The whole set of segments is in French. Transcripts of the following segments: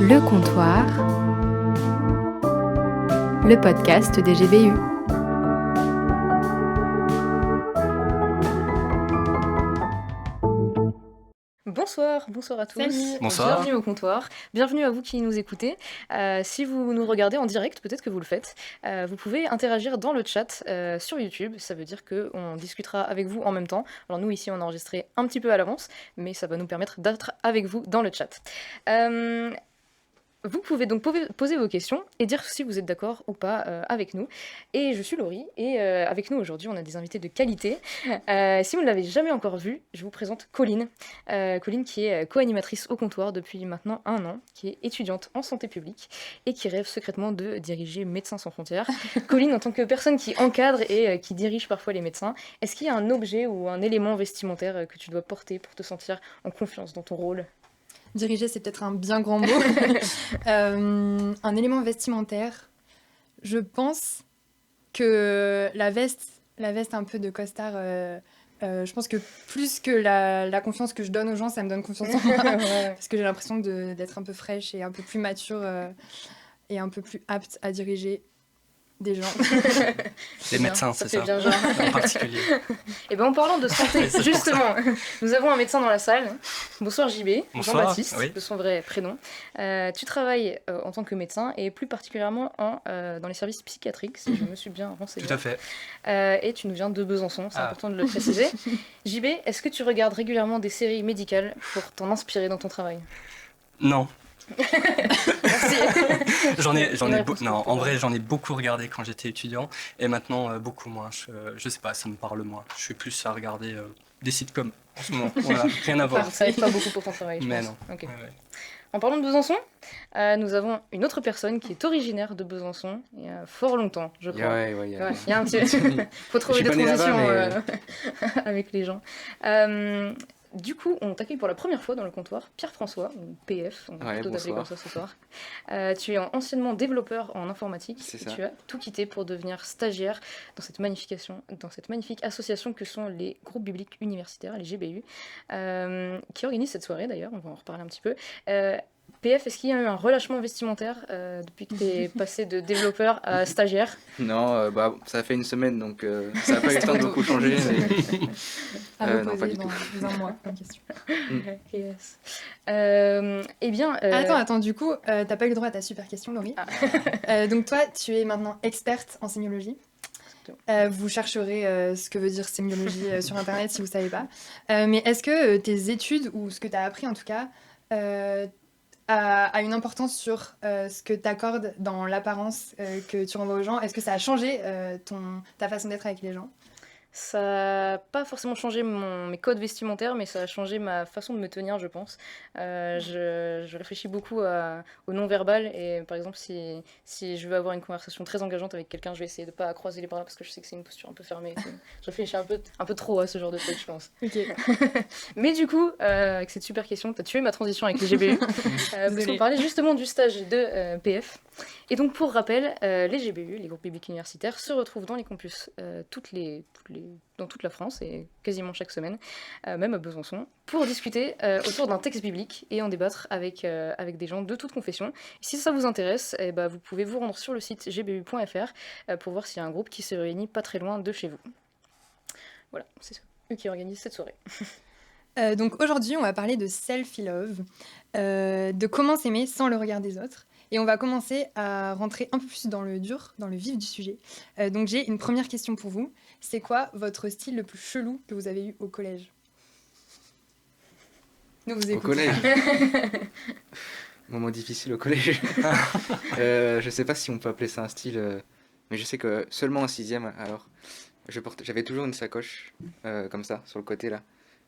Le Comptoir, le podcast des GBU. Bonsoir à tous. Salut. Bonsoir. Bienvenue au comptoir. Bienvenue à vous qui nous écoutez. Si vous nous regardez en direct, peut-être que vous le faites, vous pouvez interagir dans le chat sur YouTube. Ça veut dire qu'on discutera avec vous en même temps. Alors nous, ici, on a enregistré un petit peu à l'avance, mais ça va nous permettre d'être avec vous dans le chat. Vous pouvez donc poser vos questions et dire si vous êtes d'accord ou pas avec nous. Et je suis Laurie, et avec nous aujourd'hui, on a des invités de qualité. Si vous ne l'avez jamais encore vu, je vous présente Colline. Colline qui est co-animatrice au comptoir depuis maintenant 1 an, qui est étudiante en santé publique et qui rêve secrètement de diriger Médecins sans frontières. Colline, en tant que personne qui encadre et qui dirige parfois les médecins, est-ce qu'il y a un objet ou un élément vestimentaire que tu dois porter pour te sentir en confiance dans ton rôle ? Diriger, c'est peut-être un bien grand mot. Un élément vestimentaire, je pense que la veste un peu de costard, je pense que plus que la confiance que je donne aux gens, ça me donne confiance en moi. Parce que j'ai l'impression d'être un peu fraîche et un peu plus mature et un peu plus apte à diriger des gens. Des médecins, c'est ça, bien genre. En particulier. Et bien en parlant de santé, justement, nous avons un médecin dans la salle. Bonsoir JB, Bonsoir, Jean-Baptiste, oui. de son vrai prénom. Tu travailles en tant que médecin et plus particulièrement dans les services psychiatriques, si je me suis bien renseignée. Tout à fait. Et tu nous viens de Besançon, c'est important de le préciser. JB, est-ce que tu regardes régulièrement des séries médicales pour t'en inspirer dans ton travail ? Non. Merci. En vrai, j'en ai beaucoup regardé quand j'étais étudiant et maintenant beaucoup moins. Je sais pas, ça me parle moins. Je suis plus à regarder des sitcoms en ce moment. Voilà, rien à voir. Ça aide pas beaucoup pour ton travail, je Mais pense. non. Okay. Ouais. En parlant de Besançon, nous avons une autre personne qui est originaire de Besançon il y a fort longtemps, je crois. Ouais, il y a un petit... faut trouver des transitions avec les gens. Du coup, on t'accueille pour la première fois dans le comptoir, Pierre-François, ou PF, on va plutôt t'appeler comme ça ce soir. Tu es anciennement développeur en informatique, et tu as tout quitté pour devenir stagiaire dans cette magnifique association que sont les groupes bibliques universitaires, les GBU, qui organisent cette soirée d'ailleurs, on va en reparler un petit peu. PF, est-ce qu'il y a eu un relâchement vestimentaire depuis que tu es passé de développeur à stagiaire ? Non, ça fait 1 semaine, donc ça n'a pas eu le temps de beaucoup changer. Mais... non, pas du tout. Dans 1 mois, comme question. Yes. Eh bien... Attends, du coup, t'as pas eu le droit à ta super question, Laurie. Donc toi, tu es maintenant experte en sémiologie. Vous chercherez ce que veut dire sémiologie sur Internet si vous savez pas. Mais est-ce que tes études, ou ce que tu as appris en tout cas, a une importance sur ce que tu accordes dans l'apparence que tu renvoies aux gens ? Est-ce que ça a changé ta façon d'être avec les gens ? Ça n'a pas forcément changé mes codes vestimentaires, mais ça a changé ma façon de me tenir, je pense. Je réfléchis beaucoup au non-verbal, et par exemple, si je veux avoir une conversation très engageante avec quelqu'un, je vais essayer de ne pas croiser les bras, parce que je sais que c'est une posture un peu fermée. Je réfléchis un peu trop à ce genre de truc, je pense. Okay. Mais du coup, avec cette super question, tu as tué ma transition avec les GBU, parce qu'on parlait justement du stage de PF. Et donc, pour rappel, les GBU, les groupes bibliques universitaires, se retrouvent dans les campus dans toute la France et quasiment chaque semaine, même à Besançon, pour discuter autour d'un texte biblique et en débattre avec des gens de toute confession. Et si ça vous intéresse, vous pouvez vous rendre sur le site gbu.fr pour voir s'il y a un groupe qui se réunit pas très loin de chez vous. Voilà, c'est eux qui organisent cette soirée. Donc aujourd'hui, on va parler de self-love, de comment s'aimer sans le regard des autres. Et on va commencer à rentrer un peu plus dans le dur, dans le vif du sujet. Donc j'ai une première question pour vous. C'est quoi votre style le plus chelou que vous avez eu au collège ? Nous vous écoutons. Au collège Moment difficile au collège. Je sais pas si on peut appeler ça un style, mais je sais que seulement en 6e, alors, j'avais toujours une sacoche comme ça, sur le côté là.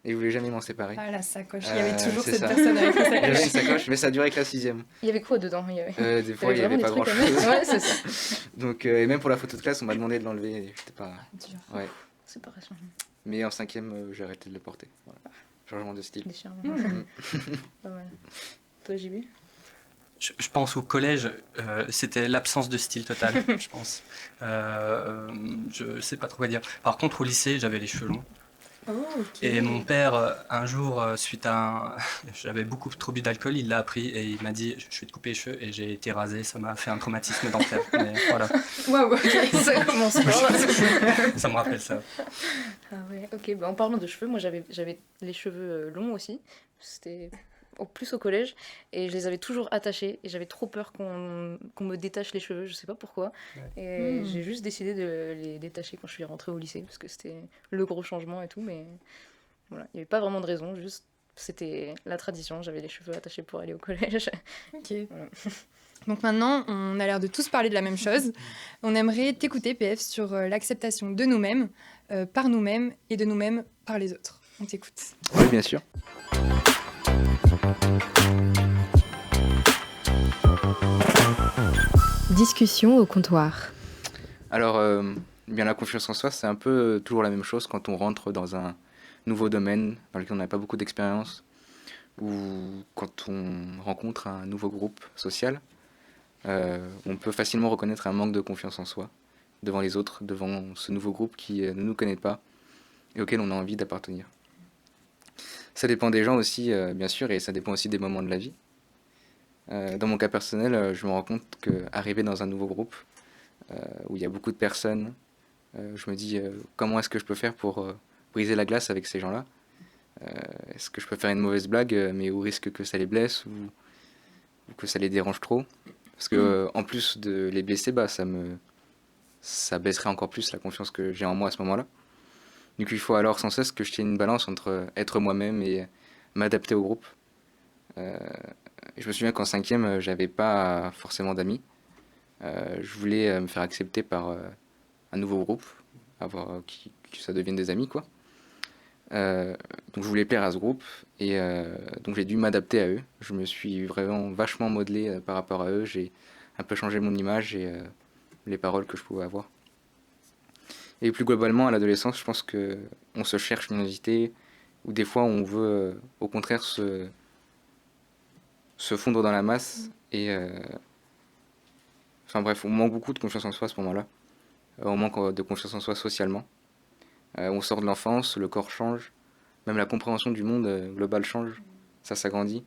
Et je voulais jamais m'en séparer. Ah, la sacoche, il y avait toujours cette personne avec la sacoche. J'avais une sacoche, mais ça durait que la 6e. Il y avait quoi dedans ? Des fois, il y avait pas grand chose. Ouais, c'est ça. Donc, et même pour la photo de classe, on m'a demandé de l'enlever. Et j'étais pas. Dur. Ouais. Séparation. Mais en 5e, j'ai arrêté de le porter. Voilà. Changement de style. Déchirement. Pas mal. Toi, JB ? Je pense au collège, c'était l'absence de style total, je pense. Je sais pas trop quoi dire. Par contre, au lycée, j'avais les cheveux longs. Oh, ok. Et mon père, un jour, suite à j'avais beaucoup trop bu d'alcool, il l'a appris et il m'a dit je vais te couper les cheveux et j'ai été rasé, ça m'a fait un traumatisme dentaire. Mais voilà, Waouh, ok. Ça commence fort. ça me rappelle ça. Ah ouais, ok. Bah, en parlant de cheveux, moi j'avais les cheveux longs aussi. C'était plus au collège. Et je les avais toujours attachés. Et j'avais trop peur qu'on me détache les cheveux. Je sais pas pourquoi. Et j'ai juste décidé de les détacher quand je suis rentrée au lycée. Parce que c'était le gros changement et tout. Mais voilà, il n'y avait pas vraiment de raison. Juste, c'était la tradition. J'avais les cheveux attachés pour aller au collège. Ok. Voilà. Donc maintenant, on a l'air de tous parler de la même chose. On aimerait t'écouter, PF, sur l'acceptation de nous-mêmes, par nous-mêmes et de nous-mêmes par les autres. On t'écoute. Oui, bien sûr. Discussion au comptoir. Alors, bien la confiance en soi, c'est un peu toujours la même chose quand on rentre dans un nouveau domaine dans lequel on n'a pas beaucoup d'expérience ou quand on rencontre un nouveau groupe social. On peut facilement reconnaître un manque de confiance en soi devant les autres, devant ce nouveau groupe qui ne nous connaît pas et auquel on a envie d'appartenir. Ça dépend des gens aussi, bien sûr, et ça dépend aussi des moments de la vie. Dans mon cas personnel, je me rends compte qu'arriver dans un nouveau groupe où il y a beaucoup de personnes, je me dis comment est-ce que je peux faire pour briser la glace avec ces gens-là. Est-ce que je peux faire une mauvaise blague, mais au risque que ça les blesse ou que ça les dérange trop? Parce que en plus de les blesser, ça baisserait encore plus la confiance que j'ai en moi à ce moment-là. Donc il faut alors sans cesse que je tienne une balance entre être moi-même et m'adapter au groupe. Je me souviens qu'en 5e, j'avais pas forcément d'amis. Je voulais me faire accepter par un nouveau groupe, que ça devienne des amis, quoi. Donc je voulais plaire à ce groupe et donc j'ai dû m'adapter à eux. Je me suis vraiment vachement modelé par rapport à eux. J'ai un peu changé mon image et les paroles que je pouvais avoir. Et plus globalement, à l'adolescence, je pense qu'on se cherche une identité où des fois on veut au contraire se fondre dans la masse et enfin bref, on manque beaucoup de confiance en soi à ce moment-là. On manque de confiance en soi socialement. On sort de l'enfance, le corps change, même la compréhension du monde global change, ça s'agrandit.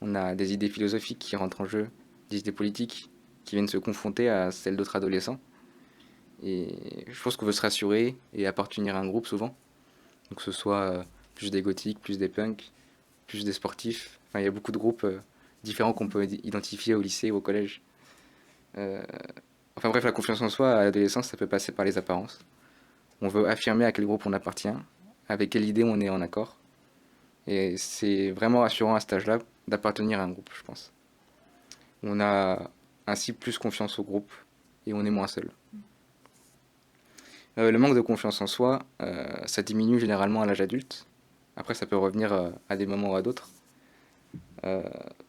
On a des idées philosophiques qui rentrent en jeu, des idées politiques qui viennent se confronter à celles d'autres adolescents. Et je pense qu'on veut se rassurer et appartenir à un groupe souvent. Donc que ce soit plus des gothiques, plus des punks, plus des sportifs. Enfin, il y a beaucoup de groupes différents qu'on peut identifier au lycée ou au collège. Enfin bref, la confiance en soi à l'adolescence, ça peut passer par les apparences. On veut affirmer à quel groupe on appartient, avec quelle idée on est en accord. Et c'est vraiment rassurant à cet âge-là d'appartenir à un groupe, je pense. On a ainsi plus confiance au groupe et on est moins seul. Le manque de confiance en soi, ça diminue généralement à l'âge adulte. Après, ça peut revenir à des moments ou à d'autres.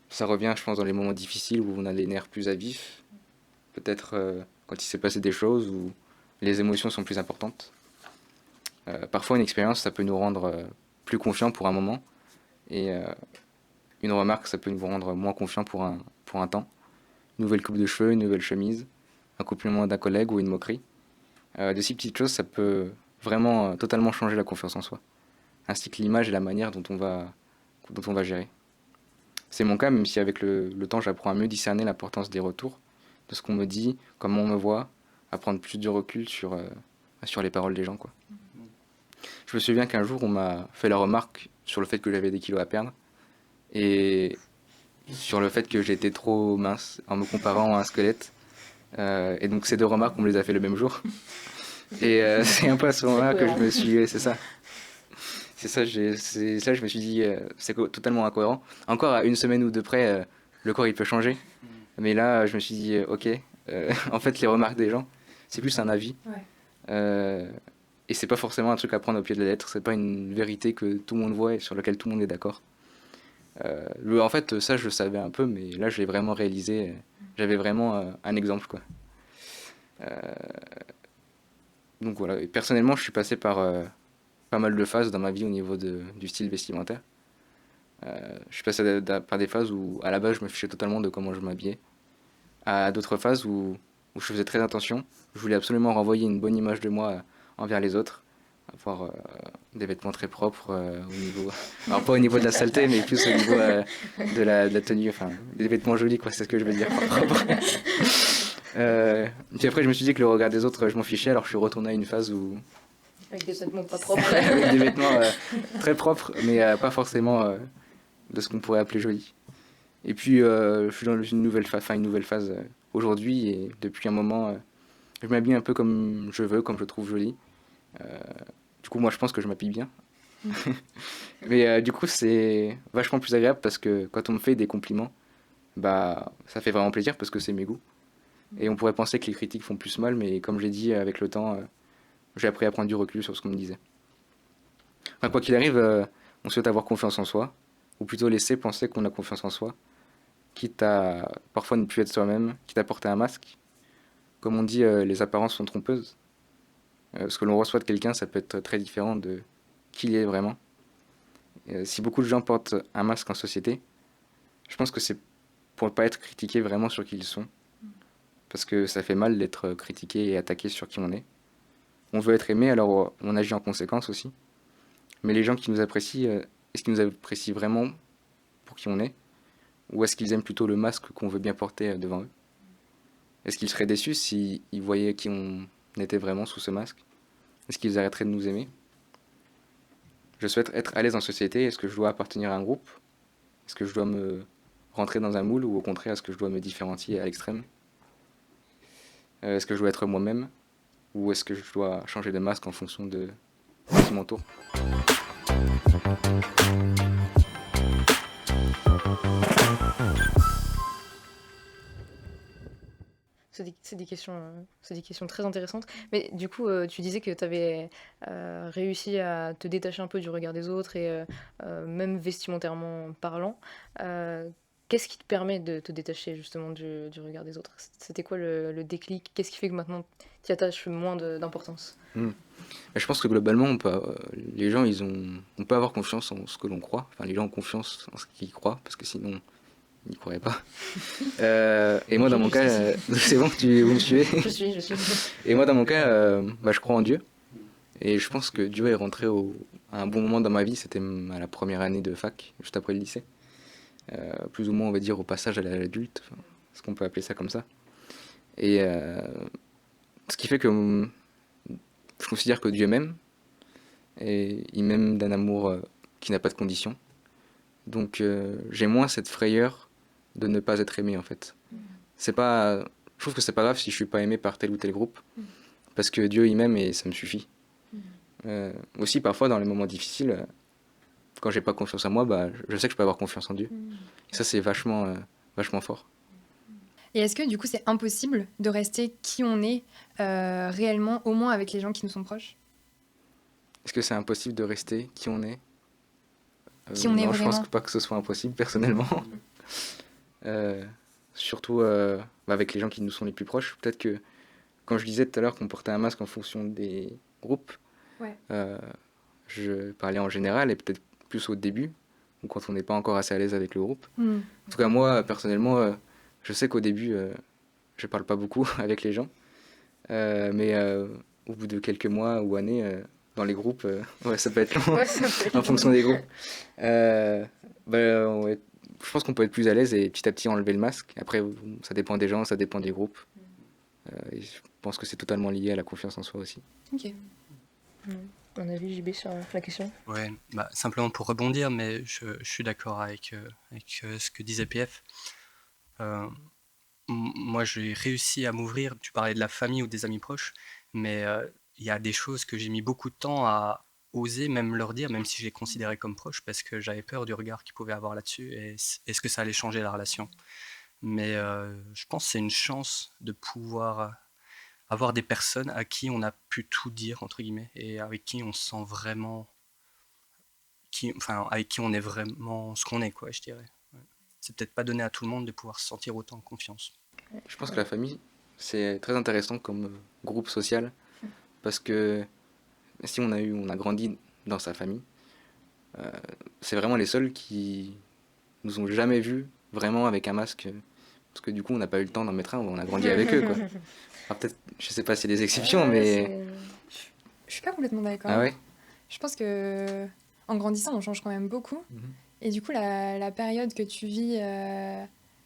Ça revient, je pense, dans les moments difficiles où on a les nerfs plus à vif. Peut-être quand il s'est passé des choses où les émotions sont plus importantes. Parfois, une expérience, ça peut nous rendre plus confiants pour un moment. Et une remarque, ça peut nous rendre moins confiants pour un temps. Une nouvelle coupe de cheveux, une nouvelle chemise, un compliment d'un collègue ou une moquerie. De si petites choses, ça peut vraiment totalement changer la confiance en soi, ainsi que l'image et la manière dont on va gérer. C'est mon cas, même si avec le temps, j'apprends à mieux discerner l'importance des retours, de ce qu'on me dit, comment on me voit, à prendre plus de recul sur les paroles des gens, quoi. Je me souviens qu'un jour, on m'a fait la remarque sur le fait que j'avais des kilos à perdre, et sur le fait que j'étais trop mince en me comparant à un squelette. Et donc ces deux remarques, on me les a fait le même jour. Et c'est un peu à ce moment-là que je me suis... C'est ça. Je me suis dit, c'est totalement incohérent. Encore à une semaine ou deux près, le corps il peut changer. Mais là, je me suis dit, ok, en fait les remarques des gens, c'est plus un avis. Et c'est pas forcément un truc à prendre au pied de la lettre. C'est pas une vérité que tout le monde voit et sur laquelle tout le monde est d'accord. En fait, ça je le savais un peu, mais là je l'ai vraiment réalisé. J'avais vraiment un exemple, quoi. Donc voilà, et personnellement je suis passé par pas mal de phases dans ma vie au niveau du style vestimentaire. Je suis passé par des phases où à la base je me fichais totalement de comment je m'habillais, à d'autres phases où je faisais très attention. Je voulais absolument renvoyer une bonne image de moi envers les autres, avoir des vêtements très propres au niveau... Alors pas au niveau de la saleté, mais plus au niveau de la tenue, enfin des vêtements jolis, quoi, c'est ce que je veux dire par propre. Puis après je me suis dit que le regard des autres, je m'en fichais, alors je suis retourné à une phase où... Avec des vêtements pas propres. Avec des vêtements très propres, mais pas forcément de ce qu'on pourrait appeler joli. Et puis je suis dans une nouvelle phase aujourd'hui, et depuis un moment, je m'habille un peu comme je veux, comme je trouve joli. Du coup, moi, je pense que je m'habille bien. Mais du coup, c'est vachement plus agréable parce que quand on me fait des compliments, bah, ça fait vraiment plaisir parce que c'est mes goûts. Et on pourrait penser que les critiques font plus mal, mais comme je l'ai dit, avec le temps, j'ai appris à prendre du recul sur ce qu'on me disait. Enfin, quoi qu'il arrive, on souhaite avoir confiance en soi, ou plutôt laisser penser qu'on a confiance en soi, quitte à parfois ne plus être soi-même, quitte à porter un masque. Comme on dit, les apparences sont trompeuses. Ce que l'on reçoit de quelqu'un, ça peut être très différent de qui il est vraiment. Si beaucoup de gens portent un masque en société, je pense que c'est pour ne pas être critiqués vraiment sur qui ils sont. Parce que ça fait mal d'être critiqué et attaqué sur qui on est. On veut être aimé, alors on agit en conséquence aussi. Mais les gens qui nous apprécient, est-ce qu'ils nous apprécient vraiment pour qui on est? Ou est-ce qu'ils aiment plutôt le masque qu'on veut bien porter devant eux? Est-ce qu'ils seraient déçus s'ils voyaient qui on était vraiment sous ce masque? Est-ce qu'ils arrêteraient de nous aimer? Je souhaite être à l'aise en société. Est-ce que je dois appartenir à un groupe? Est-ce que je dois me rentrer dans un moule, ou au contraire, est-ce que je dois me différencier à l'extrême? Est-ce que je dois être moi-même? Ou est-ce que je dois changer de masque en fonction de ce qui m'entoure? C'est des questions très intéressantes. Mais du coup, tu disais que tu avais réussi à te détacher un peu du regard des autres et même vestimentairement parlant. Qu'est-ce qui te permet de te détacher justement du regard des autres? C'était quoi le déclic? Qu'est-ce qui fait que maintenant tu y attaches moins d'importance? Je pense que globalement, les gens, on peut avoir confiance en ce que l'on croit. Enfin, les gens ont confiance en ce qu'ils croient, parce que sinon, ils n'y croiraient pas. Et moi, dans mon cas, c'est bon, vous me suivez? Je suis. Et moi, dans mon cas, je crois en Dieu. Et je pense que Dieu est rentré à un bon moment dans ma vie. C'était à la première année de fac, juste après le lycée. Plus ou moins, on va dire, au passage à l'âge adulte. Enfin, est-ce qu'on peut appeler ça comme ça? Et ce qui fait que je considère que Dieu m'aime. Et il m'aime d'un amour qui n'a pas de condition. Donc j'ai moins cette frayeur de ne pas être aimé, en fait. Je trouve que c'est pas grave si je suis pas aimé par tel ou tel groupe, parce que Dieu il m'aime et ça me suffit. Aussi parfois dans les moments difficiles, quand j'ai pas confiance en moi, je sais que je peux avoir confiance en Dieu. Et ça c'est vachement fort. Et est-ce que du coup c'est impossible de rester qui on est réellement, au moins avec les gens qui nous sont proches? Est-ce que c'est impossible de rester qui on est? Qui on est non, vraiment? je pense pas que ce soit impossible personnellement. Surtout avec les gens qui nous sont les plus proches. Peut-être que, quand je disais tout à l'heure qu'on portait un masque en fonction des groupes, Ouais. Je parlais en général et peut-être plus au début, ou quand on n'est pas encore assez à l'aise avec le groupe. En tout cas, moi, personnellement, je sais qu'au début, je parle pas beaucoup avec les gens, mais au bout de quelques mois ou années, dans les groupes, ça peut être long, en fonction des groupes. Je pense qu'on peut être plus à l'aise et petit à petit enlever le masque. Après, ça dépend des gens, ça dépend des groupes. Et je pense que c'est totalement lié à la confiance en soi aussi. Ok. Un avis, JB, sur la question? Ouais, simplement pour rebondir, mais je suis d'accord avec ce que disait PF. Moi, j'ai réussi à m'ouvrir. Tu parlais de la famille ou des amis proches, mais il y a des choses que j'ai mis beaucoup de temps à oser même leur dire, même si je les considérais comme proches, parce que j'avais peur du regard qu'ils pouvaient avoir là-dessus, et est-ce que ça allait changer la relation. Mais je pense que c'est une chance de pouvoir avoir des personnes à qui on a pu tout dire, entre guillemets, et avec qui on se sent vraiment... avec qui on est vraiment ce qu'on est, quoi, je dirais. Ouais. C'est peut-être pas donné à tout le monde de pouvoir se sentir autant en confiance. Je pense que la famille, c'est très intéressant comme groupe social, parce que si on a grandi dans sa famille, c'est vraiment les seuls qui nous ont jamais vus vraiment avec un masque, parce que du coup on n'a pas eu le temps d'en mettre un, on a grandi avec eux, quoi. Alors peut-être, je sais pas si c'est des exceptions, mais Je suis pas complètement d'accord. Ah ouais? Je pense que en grandissant, on change quand même beaucoup. Et du coup, la période que tu vis,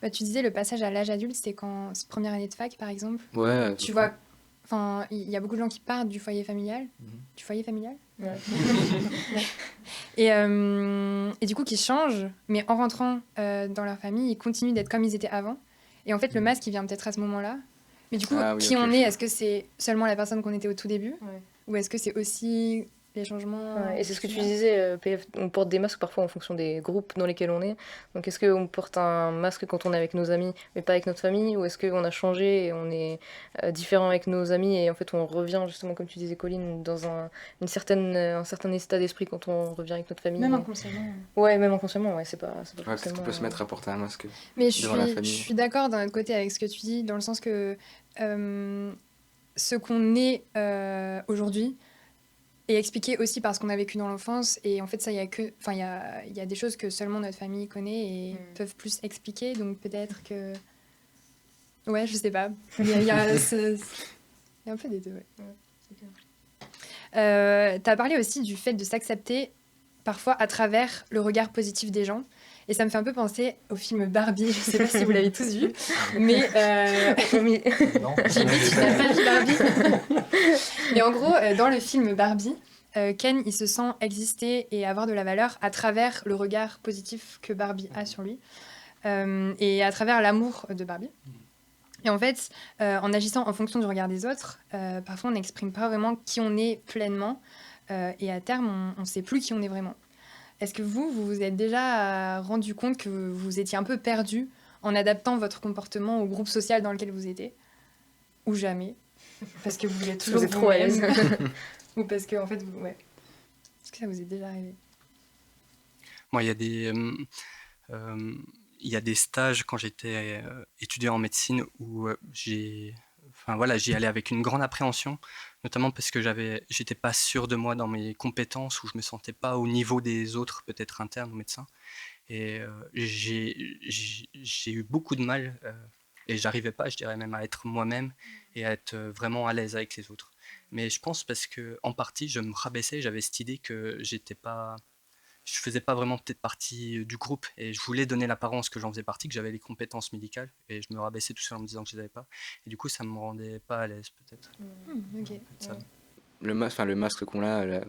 bah, tu disais le passage à l'âge adulte, c'est quand c'est première année de fac, par exemple. Ouais. Tu vois, enfin, il y a beaucoup de gens qui partent du foyer familial. Du foyer familial. Ouais. Et du coup, qui changent, mais en rentrant dans leur famille, ils continuent d'être comme ils étaient avant. Et en fait, le masque, il vient peut-être à ce moment-là. Mais du coup, Ah oui, qui ok, on je est, vois. est-ce que c'est seulement la personne qu'on était au tout début? Ouais. Ou est-ce que c'est aussi les changements? Ouais, et c'est ce que tu disais, PF, on porte des masques parfois en fonction des groupes dans lesquels on est. Donc est-ce qu'on porte un masque quand on est avec nos amis, mais pas avec notre famille, ou est-ce qu'on a changé et on est différent avec nos amis et en fait on revient justement, comme tu disais Colline, dans un certain état d'esprit quand on revient avec notre famille. Même inconsciemment. Ouais, même inconsciemment, ouais, c'est pas Ouais, peut-être forcément... qu'on peut se mettre à porter un masque Mais je devant la suis, famille. je suis d'accord d'un autre côté avec ce que tu dis, dans le sens que ce qu'on est aujourd'hui est expliqué aussi par ce qu'on a vécu dans l'enfance. Et en fait, ça, il y a des choses que seulement notre famille connaît et peuvent plus expliquer. Donc peut-être que... Ouais, je sais pas. Il y a un peu des deux, ouais. T'as parlé aussi du fait de s'accepter parfois à travers le regard positif des gens. Et ça me fait un peu penser au film Barbie. Je sais pas si vous l'avez tous vu, mais Non, j'ai dit tu n'as pas vu Barbie. Mais en gros, dans le film Barbie, Ken il se sent exister et avoir de la valeur à travers le regard positif que Barbie a sur lui et à travers l'amour de Barbie. Et en fait, en agissant en fonction du regard des autres, parfois on n'exprime pas vraiment qui on est pleinement et à terme on ne sait plus qui on est vraiment. Est-ce que vous vous êtes déjà rendu compte que vous étiez un peu perdu en adaptant votre comportement au groupe social dans lequel vous étiez? Ou jamais? Parce que vous êtes toujours Vous êtes trop à l'aise. Ou parce que, en fait, ouais. Est-ce que ça vous est déjà arrivé? Moi, il y a des stages quand j'étais étudiant en médecine où enfin voilà, j'y allais avec une grande appréhension, notamment parce que j'étais pas sûr de moi dans mes compétences, ou je me sentais pas au niveau des autres, peut-être internes ou médecins. Et j'ai eu beaucoup de mal, et j'arrivais pas, je dirais même, à être moi-même et à être vraiment à l'aise avec les autres. Mais je pense parce que en partie, je me rabaissais, j'avais cette idée que je faisais pas vraiment peut-être partie du groupe, et je voulais donner l'apparence que j'en faisais partie, que j'avais les compétences médicales, et je me rabaissais tout seul en me disant que je les avais pas. Et du coup, ça me rendait pas à l'aise peut-être. Ok. Ça. Le masque qu'on a, la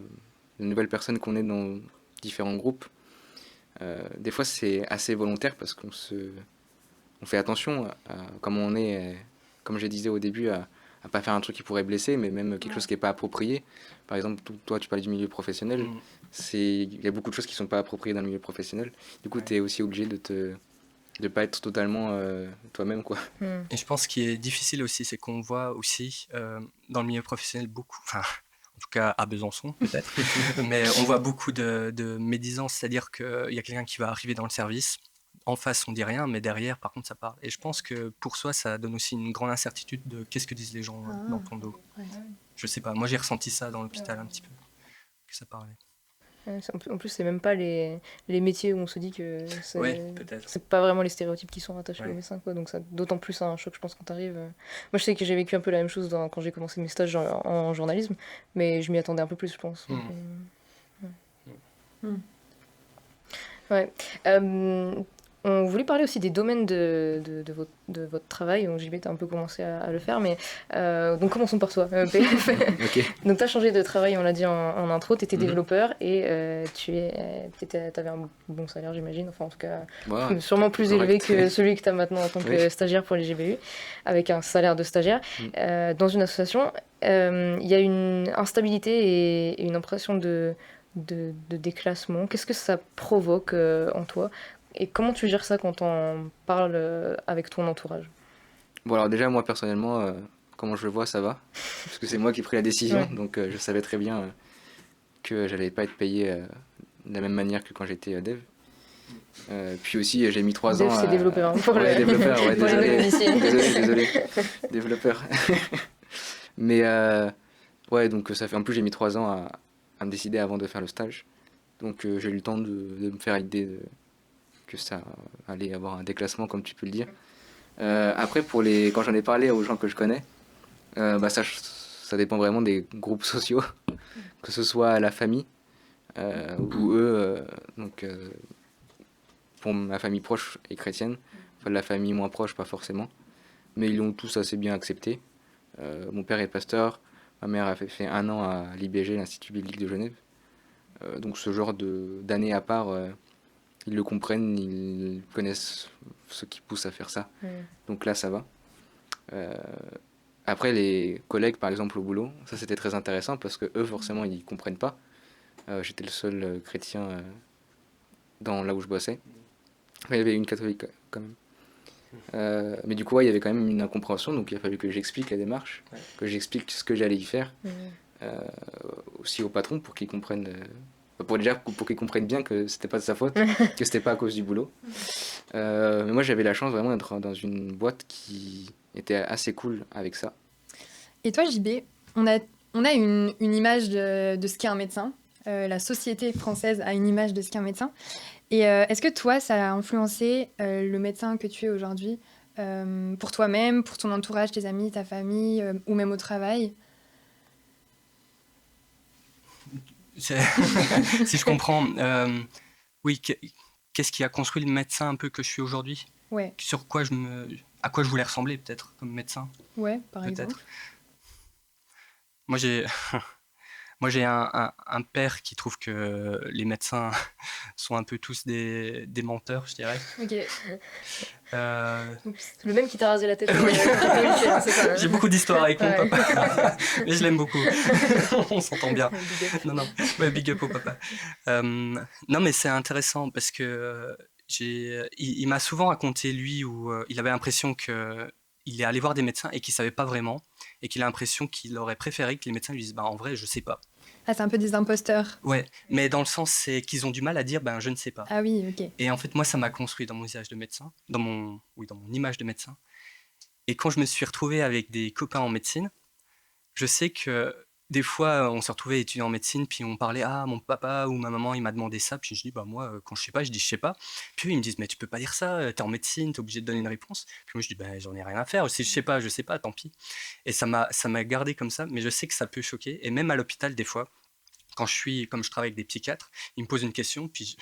nouvelle personne qu'on est dans différents groupes, des fois c'est assez volontaire parce on fait attention à comment on est, comme je disais au début, à pas faire un truc qui pourrait blesser, mais même quelque chose qui n'est pas approprié. Par exemple, toi tu parlais du milieu professionnel, il y a beaucoup de choses qui ne sont pas appropriées dans le milieu professionnel. Du coup, tu es aussi obligé de pas être totalement toi-même, quoi. Et je pense qu'il est difficile aussi, c'est qu'on voit aussi dans le milieu professionnel beaucoup, enfin, en tout cas à Besançon peut-être, mais on voit beaucoup de médisance, c'est-à-dire qu'il y a quelqu'un qui va arriver dans le service, en face on dit rien, mais derrière par contre ça parle. Et je pense que pour soi ça donne aussi une grande incertitude de qu'est-ce que disent les gens dans ton dos. Ouais. Je sais pas, moi j'ai ressenti ça dans l'hôpital un petit peu, que ça parlait. Ouais, en plus, c'est même pas les métiers où on se dit que Ouais, peut-être. c'est pas vraiment les stéréotypes qui sont rattachés Ouais. aux médecins, quoi. Donc, ça d'autant plus un choc, je pense, quand t'arrives. Moi, je sais que j'ai vécu un peu la même chose quand j'ai commencé mes stages en journalisme, mais je m'y attendais un peu plus, je pense. Donc, ouais. On voulait parler aussi des domaines de votre travail. Donc, JB, t'as un peu commencé à le faire, mais donc commençons par toi, PF. Ok. Donc, tu as changé de travail, on l'a dit en intro, tu étais développeur et t'avais un bon salaire, j'imagine. Enfin, en tout cas, Voilà. sûrement plus Correct. élevé que celui que tu as maintenant en tant que Oui. stagiaire pour les GBU, avec un salaire de stagiaire. Dans une association, il y a une instabilité et une impression de déclassement. Qu'est-ce que ça provoque en toi? Et comment tu gères ça quand on parle avec ton entourage? Bon, alors déjà, moi personnellement, comment je le vois, ça va. Parce que c'est moi qui ai pris la décision, Ouais. donc je savais très bien que j'allais pas être payé de la même manière que quand j'étais dev. Puis aussi, j'ai mis 3 Dev, ans c'est développeur. Hein, pour Ouais, développeur, ouais, pour les désolé. non-initiés. désolé. Développeur. Mais ouais, donc ça fait... En plus, j'ai mis 3 ans à me décider avant de faire le stage. Donc j'ai eu le temps de me faire l'idée que ça allait avoir un déclassement, comme tu peux le dire. Après, quand j'en ai parlé aux gens que je connais, bah, ça ça dépend vraiment des groupes sociaux, que ce soit la famille ou eux. Pour ma famille proche est chrétienne, enfin, la famille moins proche, pas forcément. Mais ils l'ont tous assez bien accepté. Mon père est pasteur, ma mère a fait 1 an à l'IBG, l'Institut biblique de Genève. Donc ce genre d'années à part, ils le comprennent, ils connaissent ce qui pousse à faire ça. Donc là, ça va. Après, les collègues, par exemple, au boulot, ça c'était très intéressant parce que eux, forcément, ils comprennent pas. J'étais le seul chrétien dans là où je bossais. Enfin, il y avait une catholique quand même. Mais du coup, ouais, il y avait quand même une incompréhension, donc il a fallu que j'explique la démarche, que j'explique ce que j'allais y faire, aussi au patron pour qu'il comprenne, pour qu'il comprenne bien que c'était pas de sa faute, que c'était pas à cause du boulot. Mais moi, j'avais la chance vraiment d'être dans une boîte qui était assez cool avec ça. Et toi, JB, on a une image de ce qu'est un médecin. La société française a une image de ce qu'est un médecin. Et est-ce que toi, ça a influencé le médecin que tu es aujourd'hui pour toi-même, pour ton entourage, tes amis, ta famille, ou même au travail? Si je comprends, oui, qu'est-ce qui a construit le médecin un peu que je suis aujourd'hui? Ouais, Sur quoi à quoi je voulais ressembler peut-être comme médecin, ouais, par peut-être. exemple. Moi j'ai Moi, j'ai un père qui trouve que les médecins sont un peu tous des menteurs, je dirais. Ok. Euh, C'est le même qui t'a rasé la tête. Oui. C'est ça, hein. J'ai beaucoup d'histoires avec mon Ouais. papa, mais je l'aime beaucoup. On s'entend bien. Big up. Non, ouais, big up au papa. Non, mais c'est intéressant parce que il m'a souvent raconté, lui, où il avait l'impression que il est allé voir des médecins et qu'il savait pas vraiment, et qu'il a l'impression qu'il aurait préféré que les médecins lui disent bah, en vrai, je sais pas. Ah, c'est un peu des imposteurs. Ouais, mais dans le sens, c'est qu'ils ont du mal à dire ben, je ne sais pas. Ah oui, ok. Et en fait, moi, ça m'a construit dans mon usage de médecin, dans mon image de médecin. Et quand je me suis retrouvé avec des copains en médecine, je sais que des fois, on se retrouvait étudiant en médecine, puis on parlait, ah, mon papa ou ma maman, il m'a demandé ça, puis je dis, bah moi, quand je sais pas, je dis, je sais pas. Puis eux, ils me disent, mais tu peux pas dire ça, t'es en médecine, t'es obligé de donner une réponse. Puis moi, je dis, bah j'en ai rien à faire, si je sais pas, tant pis. Et ça m'a gardé comme ça, mais je sais que ça peut choquer. Et même à l'hôpital, des fois, comme je travaille avec des psychiatres, ils me posent une question, puis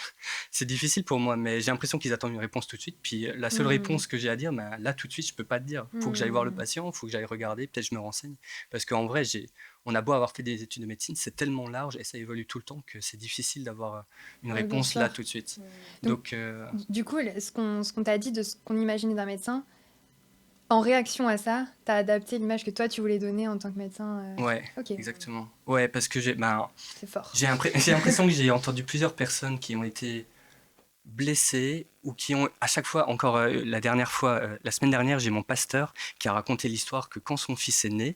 c'est difficile pour moi, mais j'ai l'impression qu'ils attendent une réponse tout de suite. Puis la seule réponse que j'ai à dire, ben, là tout de suite, je peux pas te dire. Faut que j'aille voir le patient, faut que j'aille regarder, peut-être je me renseigne. Parce qu'en vrai, on a beau avoir fait des études de médecine, c'est tellement large et ça évolue tout le temps que c'est difficile d'avoir une Ouais, bien réponse sûr. là tout de suite. Donc, Du coup, ce qu'on t'a dit de ce qu'on imaginait d'un médecin, en réaction à ça, t'as adapté l'image que toi, tu voulais donner en tant que médecin. ouais, Ok, exactement. Ouais, parce que j'ai c'est fort. l'impression que j'ai entendu plusieurs personnes qui ont été blessés ou qui ont à chaque fois, encore la semaine dernière, j'ai mon pasteur qui a raconté l'histoire que quand son fils est né,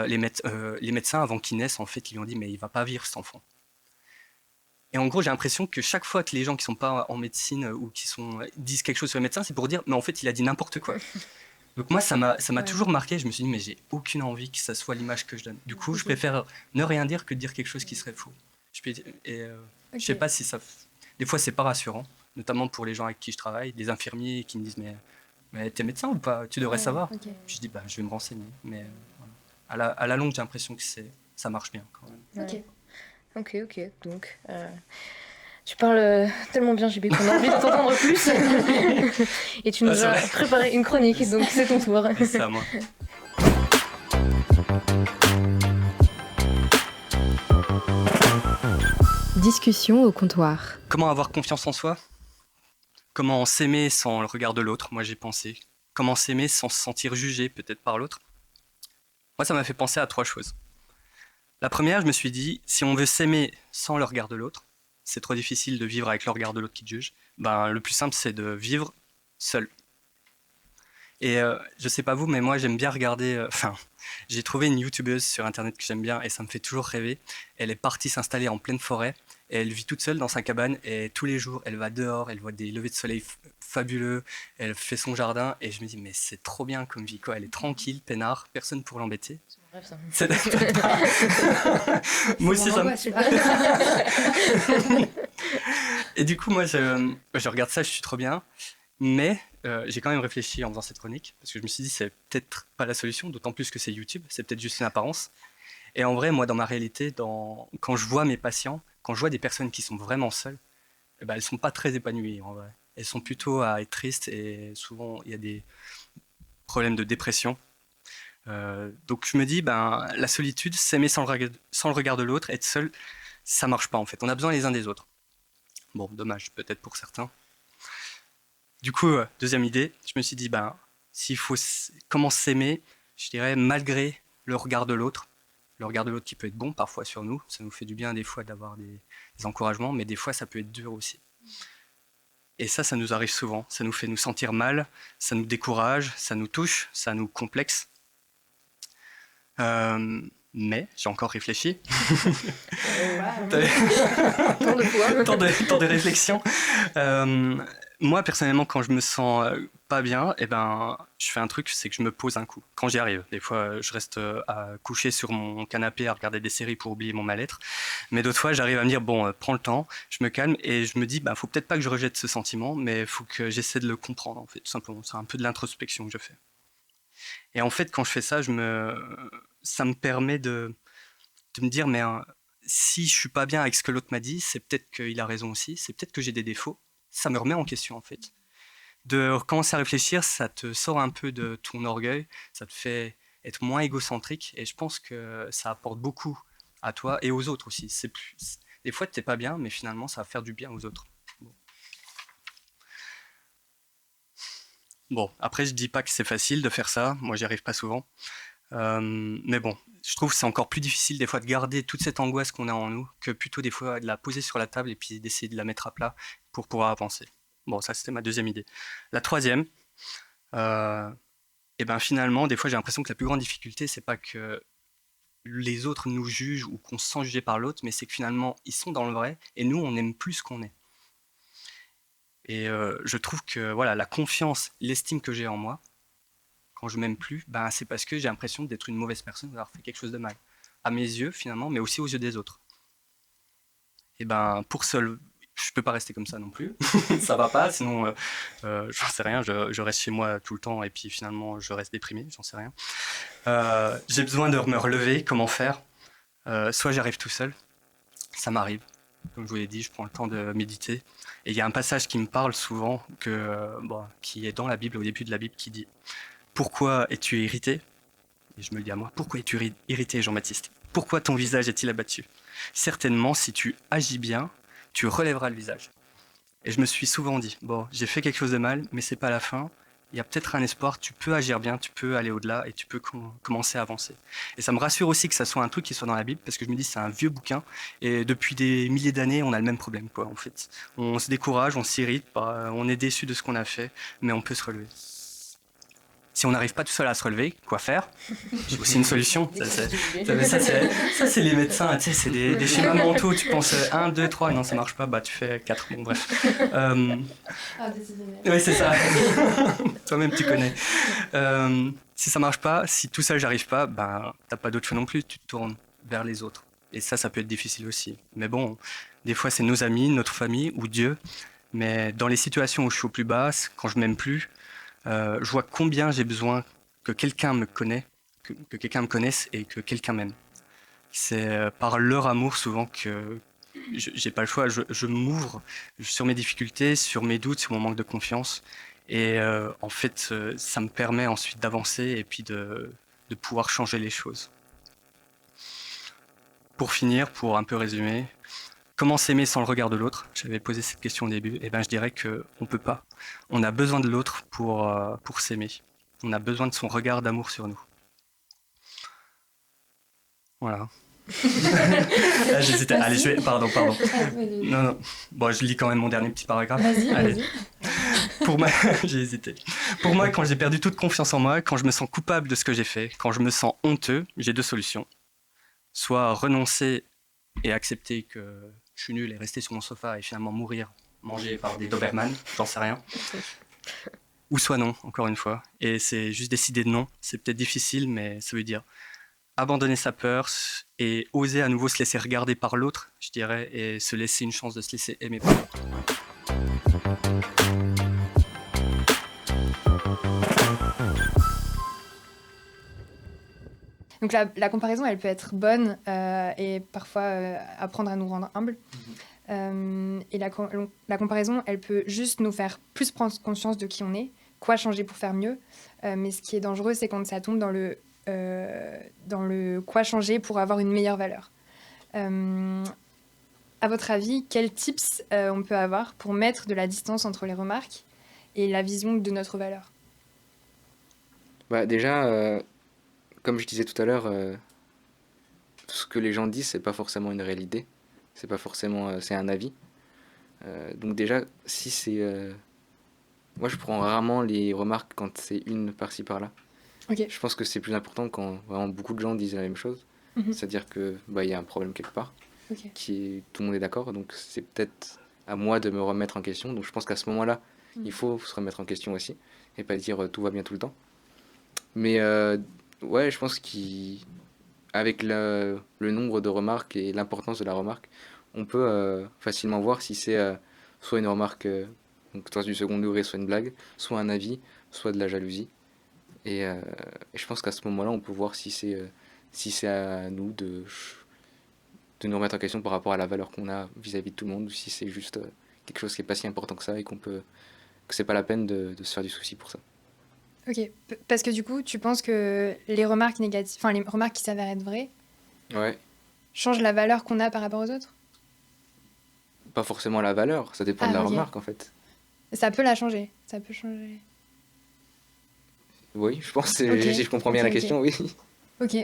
les médecins avant qu'il naisse, en fait, ils lui ont dit mais il va pas vivre cet enfant. Et en gros, j'ai l'impression que chaque fois que les gens qui sont pas en médecine ou disent quelque chose sur les médecins, c'est pour dire mais en fait il a dit n'importe quoi. Donc moi ça m'a Ouais. toujours marqué. Je me suis dit mais j'ai aucune envie que ça soit l'image que je donne. Du coup, je préfère ne rien dire que de dire quelque chose qui serait faux. Je sais pas si ça. Des fois, c'est pas rassurant, notamment pour les gens avec qui je travaille, des infirmiers qui me disent mais t'es médecin ou pas? Tu devrais savoir. Ok. Puis je dis bah je vais me renseigner. Mais voilà. À la longue, j'ai l'impression que ça marche bien quand même. Ok. Ok. Donc, tu parles tellement bien, JB, qu'on a envie de t'entendre plus. Et tu nous c'est as vrai. préparé une chronique, donc c'est ton tour. C'est à moi. Discussion au comptoir. Comment avoir confiance en soi? Comment s'aimer sans le regard de l'autre? Moi, j'ai pensé. Comment s'aimer sans se sentir jugé, peut-être par l'autre? Moi, ça m'a fait penser à 3 choses. La première, je me suis dit, si on veut s'aimer sans le regard de l'autre, c'est trop difficile de vivre avec le regard de l'autre qui te juge. Ben, le plus simple, c'est de vivre seul. Et je sais pas vous, mais moi, j'aime bien regarder. J'ai trouvé une youtubeuse sur internet que j'aime bien et ça me fait toujours rêver. Elle est partie s'installer en pleine forêt et elle vit toute seule dans sa cabane et tous les jours, elle va dehors, elle voit des levées de soleil fabuleux, elle fait son jardin et je me dis, mais c'est trop bien comme vie, quoi. Elle est tranquille, peinard, personne pour l'embêter. Bref, ça. C'est- Moi aussi, ça me... Et du coup, moi, je regarde ça, je suis trop bien. Mais j'ai quand même réfléchi en faisant cette chronique, parce que je me suis dit, c'est peut-être pas la solution, d'autant plus que c'est YouTube, c'est peut-être juste une apparence. Et en vrai, moi, dans ma réalité, quand je vois mes patients, quand je vois des personnes qui sont vraiment seules, eh ben, elles ne sont pas très épanouies en vrai. Elles sont plutôt à être tristes et souvent il y a des problèmes de dépression. Donc je me dis, la solitude, s'aimer sans le regard de l'autre, être seul, ça marche pas en fait. On a besoin les uns des autres. Bon, dommage peut-être pour certains. Du coup, deuxième idée, je me suis dit, s'il faut comment s'aimer, je dirais malgré le regard de l'autre. Le regard de l'autre qui peut être bon parfois sur nous, ça nous fait du bien des fois d'avoir des encouragements, mais des fois ça peut être dur aussi. Et ça nous arrive souvent, ça nous fait nous sentir mal, ça nous décourage, ça nous touche, ça nous complexe. Mais j'ai encore réfléchi. Tant de réflexion. Moi, personnellement, quand je me sens pas bien, je fais un truc, c'est que je me pose un coup. Quand j'y arrive. Des fois, je reste couché sur mon canapé à regarder des séries pour oublier mon mal-être. Mais d'autres fois, j'arrive à me dire, bon, prends le temps, je me calme et je me dis, faut peut-être pas que je rejette ce sentiment, mais il faut que j'essaie de le comprendre, en fait, tout simplement. C'est un peu de l'introspection que je fais. Et en fait, quand je fais ça, ça me permet de me dire, mais si je suis pas bien avec ce que l'autre m'a dit, c'est peut-être qu'il a raison aussi, c'est peut-être que j'ai des défauts. Ça me remet en question en fait. De commencer à réfléchir, ça te sort un peu de ton orgueil, ça te fait être moins égocentrique et je pense que ça apporte beaucoup à toi et aux autres aussi. Des fois, tu n'es pas bien, mais finalement, ça va faire du bien aux autres. Bon, après, je dis pas que c'est facile de faire ça. Moi, j'y arrive pas souvent. Mais bon, je trouve que c'est encore plus difficile des fois de garder toute cette angoisse qu'on a en nous que plutôt des fois de la poser sur la table et puis d'essayer de la mettre à plat pour pouvoir avancer. Bon, ça c'était ma deuxième idée. La troisième, finalement, des fois j'ai l'impression que la plus grande difficulté, c'est pas que les autres nous jugent ou qu'on se sent jugé par l'autre, mais c'est que finalement ils sont dans le vrai et nous on aime plus ce qu'on est. Et je trouve que voilà, la confiance, l'estime que j'ai en moi, quand je m'aime plus, c'est parce que j'ai l'impression d'être une mauvaise personne, d'avoir fait quelque chose de mal. À mes yeux, finalement, mais aussi aux yeux des autres. Et pour seul, je peux pas rester comme ça non plus. Ça va pas, sinon, j'en sais rien, je reste chez moi tout le temps et puis finalement, je reste déprimé, j'en sais rien. J'ai besoin de me relever, comment faire ? Soit j'arrive tout seul, ça m'arrive. Comme je vous l'ai dit, je prends le temps de méditer. Et il y a un passage qui me parle souvent, qui est dans la Bible, au début de la Bible, qui dit « Pourquoi es-tu irrité ?» Et je me le dis à moi, « Pourquoi es-tu irrité, Jean-Baptiste ? Pourquoi ton visage est-il abattu ? Certainement, si tu agis bien, tu relèveras le visage. » Et je me suis souvent dit, j'ai fait quelque chose de mal, mais c'est pas la fin. Il y a peut-être un espoir, tu peux agir bien, tu peux aller au-delà et tu peux commencer à avancer. Et ça me rassure aussi que ça soit un truc qui soit dans la Bible, parce que je me dis c'est un vieux bouquin, et depuis des milliers d'années, on a le même problème, en fait. On se décourage, on s'irrite, on est déçu de ce qu'on a fait, mais on peut se relever. Si on n'arrive pas tout seul à se relever, quoi faire ? J'ai aussi une solution. Ça, c'est les médecins, tu sais, c'est des schémas mentaux. Tu penses 1, 2, 3, non, ça marche pas, tu fais 4. Bon, bref. Oui, c'est ça. Toi-même, tu connais. Si ça marche pas, si tout seul, j'arrive pas, t'as pas d'autre choix non plus, tu te tournes vers les autres. Et ça peut être difficile aussi. Mais bon, des fois, c'est nos amis, notre famille ou Dieu. Mais dans les situations où je suis au plus bas, quand je m'aime plus, je vois combien j'ai besoin que quelqu'un me connaisse, que quelqu'un me connaisse et que quelqu'un m'aime. C'est par leur amour souvent que j'ai pas le choix. Je m'ouvre sur mes difficultés, sur mes doutes, sur mon manque de confiance. Et en fait, ça me permet ensuite d'avancer et puis de pouvoir changer les choses. Pour finir, pour un peu résumer, comment s'aimer sans le regard de l'autre ? J'avais posé cette question au début. Je dirais qu'on ne peut pas. On a besoin de l'autre pour s'aimer. On a besoin de son regard d'amour sur nous. Voilà. J'hésitais. Allez, pardon. Non. Bon, je lis quand même mon dernier petit paragraphe. Vas-y. J'ai hésité. Pour moi, quand j'ai perdu toute confiance en moi, quand je me sens coupable de ce que j'ai fait, quand je me sens honteux, j'ai 2 solutions. Soit renoncer et accepter que je suis nul et rester sur mon sofa et finalement mourir, mangé par des Doberman, j'en sais rien. Ou soit non, encore une fois. Et c'est juste décider de non. C'est peut-être difficile, mais ça veut dire abandonner sa peur et oser à nouveau se laisser regarder par l'autre, je dirais, et se laisser une chance de se laisser aimer par l'autre. Donc la comparaison, elle peut être bonne et parfois apprendre à nous rendre humbles. Et la comparaison, elle peut juste nous faire plus prendre conscience de qui on est, quoi changer pour faire mieux. Mais ce qui est dangereux, c'est quand ça tombe dans le quoi changer pour avoir une meilleure valeur. À votre avis, quels tips on peut avoir pour mettre de la distance entre les remarques et la vision de notre valeur? Bah, déjà, comme je disais tout à l'heure, ce que les gens disent, c'est pas forcément une réalité. C'est pas forcément, c'est un avis. Donc déjà, si c'est, moi je prends rarement les remarques quand c'est une par-ci par-là. Ok. Je pense que c'est plus important quand vraiment beaucoup de gens disent la même chose. Mhm. C'est-à-dire que bah, y a un problème quelque part, Ok. tout le monde est d'accord. Donc c'est peut-être à moi de me remettre en question. Donc je pense qu'à ce moment-là, Mhm. il faut se remettre en question aussi et pas dire tout va bien tout le temps. Mais ouais, je pense qu'avec le nombre de remarques et l'importance de la remarque, on peut facilement voir si c'est soit une remarque donc soit du second degré, soit une blague, soit un avis, soit de la jalousie. Et je pense qu'à ce moment-là, on peut voir si c'est à nous de nous remettre en question par rapport à la valeur qu'on a vis-à-vis de tout le monde, ou si c'est juste quelque chose qui est pas si important que ça et que c'est pas la peine de se faire du souci pour ça. Ok. Parce que du coup, tu penses que les remarques négatives, enfin les remarques qui s'avèrent être vraies, Ouais, changent la valeur qu'on a par rapport aux autres? pas forcément la valeur, ça dépend de la Ok. remarque en fait. Ça peut la changer. Ça peut changer. Oui, je pense, Ok. si je comprends bien Ok, la ok. question, oui. Ok.